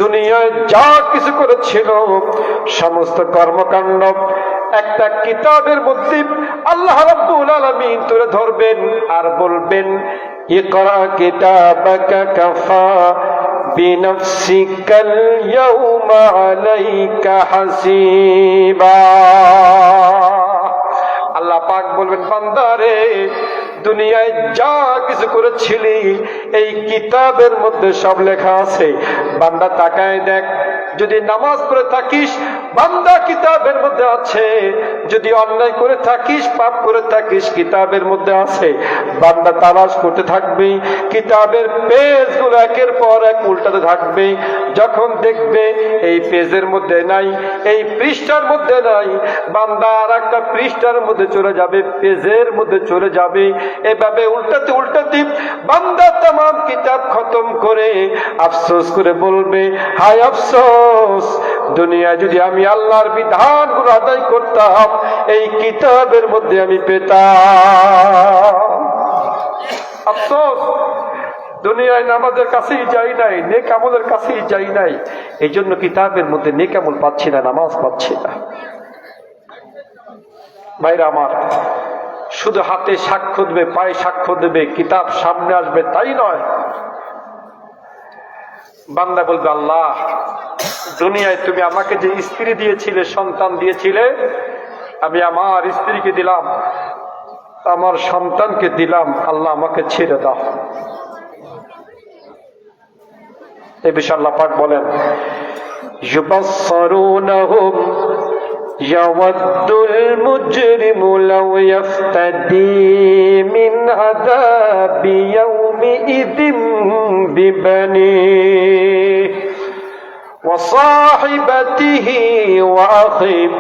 দুনিয়ায় যা কিছু করেছিল সমস্ত কর্মকাণ্ড একটা কিতাবের মধ্যে আল্লাহ রাব্বুল আলামিন তুলে ধরবেন আর বলবেন, ইকরা কিতাবাকা কাফা বিনফসিকাল ইয়াউমা আলাইকা হাসিবা। আল্লাহ পাক বলবেন, বান্দারে দুনিয়ায় যা কিছু করেছিলি এই কিতাবের মধ্যে সব লেখা আছে। বান্দা তাকায় দেখ, যদি নামাজ পড়ে থাকিস বান্দা কিতাবের মধ্যে আছে, যদি অন্যায় করে থাকিস, পাপ করে থাকিস, কিতাবের মধ্যে আছে। বান্দা তালাশ করতে থাকবে, কিতাবের পেজগুলো একের পর এক উল্টাতে থাকবে। যখন দেখবে এই পেজের মধ্যে নাই, এই পৃষ্ঠার মধ্যে নাই, বান্দা আর একটা পৃষ্ঠার মধ্যে চলে যাবে, পেজের মধ্যে চলে যাবে। এভাবে উল্টাতে উল্টাতে বান্দা তামাম কিতাব খতম করে আফসোস করে বলবে, হায় আফসোস, দুনিয়ায় যদি আমি আল্লাহর বিধানগুলো আদায় করতাম, এই কিতাবের মধ্যে আমি পেতাম। আফসোস, দুনিয়ায় নামাজের কাছেই যাই নাই, নেক আমলের কাছেই যাই নাই, এই জন্য কিতাবের মধ্যে নেক আমল পাচ্ছি না, নামাজ পাচ্ছি না। ভাইরা আমার, শুধু হাতে সাক্ষ্য দেবে, পায়ে সাক্ষ্য দেবে, কিতাব সামনে আসবে তাই নয়। বান্দা বলবে, আল্লাহ দুনিয়ায় তুমি আমাকে যে স্ত্রী দিয়েছিলে, সন্তান দিয়েছিলে, আমি আমার স্ত্রীকে দিলাম, আমার সন্তানকে দিলাম, আল্লাহ আমাকে ছেড়ে দাও। এই বিষয়ে আল্লাহ পাক বলেন, ইউবাসসিরুনহুম ইয়াওয়াদ্দুল মুজরিমু লাউ ইফতাদি মিন আযাবি ইয়াউমিইযিন বিবানিহি ওয়া সাহিবাতিহি ওয়া আখিহি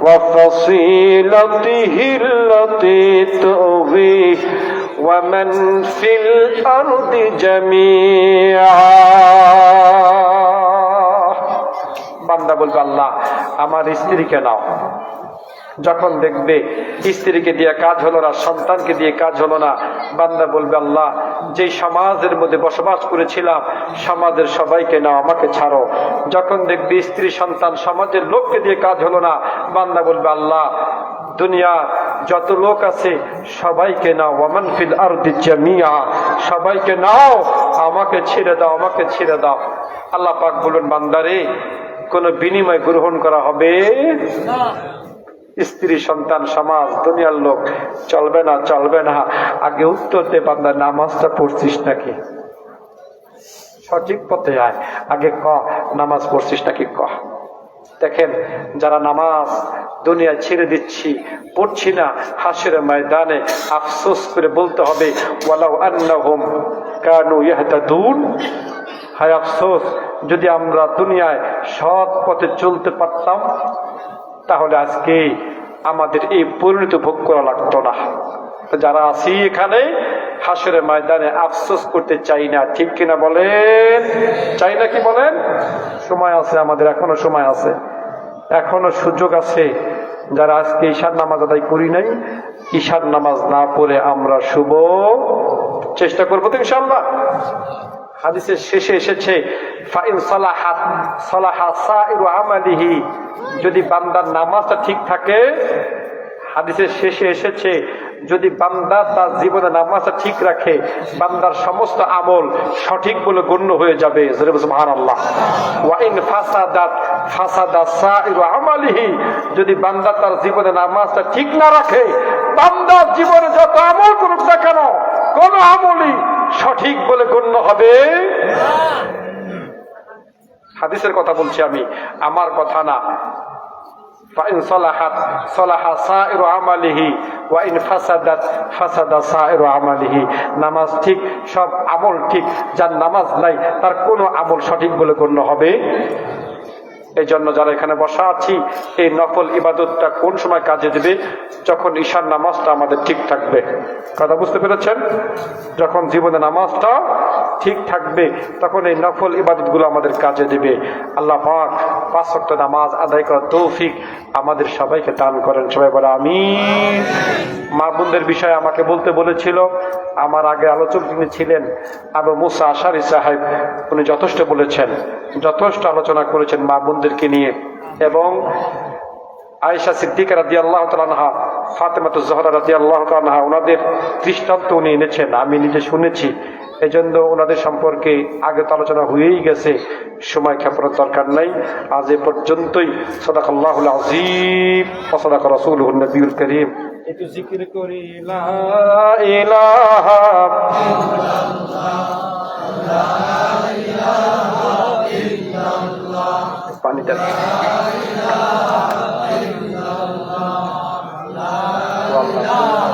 ওয়া ফাসিলাতিহি আল্লাতী তুযিহি ওয়া মান ফিল আরদি জামিআ। বান্দা বলবে, আল্লাহ আমার স্ত্রীকে নাও। যখন দেখবে স্ত্রীকে দিয়ে কাজ হলো না, সন্তানকে দিয়ে কাজ হলো না, বান্দা বলবে, আল্লাহ যে সমাজের মধ্যে বসবাস করেছিলাম, সমাজের সবাইকে নাও, আমাকে ছাড়ো। যখন দেখবে স্ত্রী সন্তান সমাজের লোককে দিয়ে কাজ হলো না, বান্দা বলবে, আল্লাহ দুনিয়া যত লোক আছে সবাইকে নাও, ওয়ামান ফিল আরদি জামিয়া, সবাইকে নাও, আমাকে ছেড়ে দাও, আমাকে ছেড়ে দাও। আল্লাহ পাক বলুন, বান্দারে কোন বিনিময় গ্রহণ করা হবে না। স্ত্রী, সন্তান, সমাজ, দুনিয়ার লোক চলবে না, চলবে না। আগে উত্তর দে বান্দা, নামাজটা পড়ছিস নাকি? সঠিক পথে আয়, আগে ক নামাজ পড়ছিস নাকি ক। দেখেন, যারা নামাজ দুনিয়ায় ছেড়ে দিচ্ছি, পড়ছি না, হাসরের ময়দানে আফসোস করে বলতে হবে, ওয়ালাউ আন্নাহুম কানু ইয়াহতাদুন, হায় আফসোস, যদি আমরা দুনিয়ায় সৎ পথে চলতে পারতাম তাহলে আজকে আমাদের এই পরিণতি ভোগ করা লাগতো না। যারা আছি এখানে হাসরের ময়দানে আফসোস করতে চাই না, ঠিক কিনা বলেন? চাই না কি বলেন? সময় আছে আমাদের, এখনো সময় আছে, এখনো সুযোগ আছে। যারা আজকে ঈশার নামাজ আদায় করি নাই, ঈশার নামাজ না পড়ে আমরা শুভ চেষ্টা করবো তো ইনশাআল্লাহ। হাদিসের শেষে এসেছে, ফাইন সালাহাত সালাহা সাইরু আমালিহি, যদি বান্দার নামাজটা ঠিক থাকে, হাদিসের শেষে এসেছে যদি বান্দা তার জীবনে নামাজটা ঠিক রাখে, বান্দার সমস্ত আমল সঠিক বলে গণ্য হয়ে যাবে। সুবহানাল্লাহ। ওয়া ইন ফাসাদাত ফাসাদা সাইরু আমালিহি, যদি বান্দা তার জীবনে নামাজটা ঠিক না রাখে, বান্দার জীবনে যত আমল করুক না কেন, কোন আমলই সঠিক বলে গণ্য হবে না। হাদিসের কথা বলছি আমি, আমার কথা না। ফাইন সালাহাত সালাহা সাইরু আমালিহি ওয়া ইন ফাসাদাত ফাসাদা সাইরু আমালিহি, নামাজ ঠিক, সব আমল ঠিক। যার নামাজ নাই তার কোনো আমল সঠিক বলে গণ্য হবে। এই জন্য যারা এখানে বসা আছি, এই নফল ইবাদতটা কোন সময় কাজে দেবে? যখন ঈশার নামাজটা আমাদের ঠিক থাকবে। কথা বুঝতে পেরেছেন? যখন জীবনে নামাজটা ঠিক থাকবে তখন এই নফল ইবাদতগুলো আমাদের কাজে দেবে। আল্লাহ পাক 5 ওয়াক্ত নামাজ আদায় করার তৌফিক আমাদের সবাইকে দান করেন। সবাই বলে আমিন। মা বোনদের বিষয়ে আমাকে বলতে বলেছিল, আমার আগে আলোচক যিনি ছিলেন আবু মুসা আশারি সাহেব, উনি যথেষ্ট বলেছেন, যথেষ্ট আলোচনা করেছেন মা বোনদেরকে নিয়ে। এবং আয়েশা সিদ্দিকা রাদিয়াল্লাহু তাআলা আনহা, ফাতেমাতুজ জোহরা রাদিয়াল্লাহু তাআলা আনহা, ওনাদের দৃষ্টান্ত উনি এনেছেন, আমি নিজে শুনেছি। এজন্য ওনাদের সম্পর্কে আগে তো আলোচনা হয়েই গেছে, সময় ক্ষেপণের দরকার নাই। আজ এ পর্যন্তই। সাদাকাল্লাহুল আযীম ওয়া সাদাকা রাসূলুহুন নবিয়ুল কারীম। একটু জিকির করি, লা ইলাহা ইল্লাল্লাহ, লা ইলাহা ইল্লাল্লাহ। পানিটা লা ইলাহা ইল্লাল্লাহ, লা ইলাহা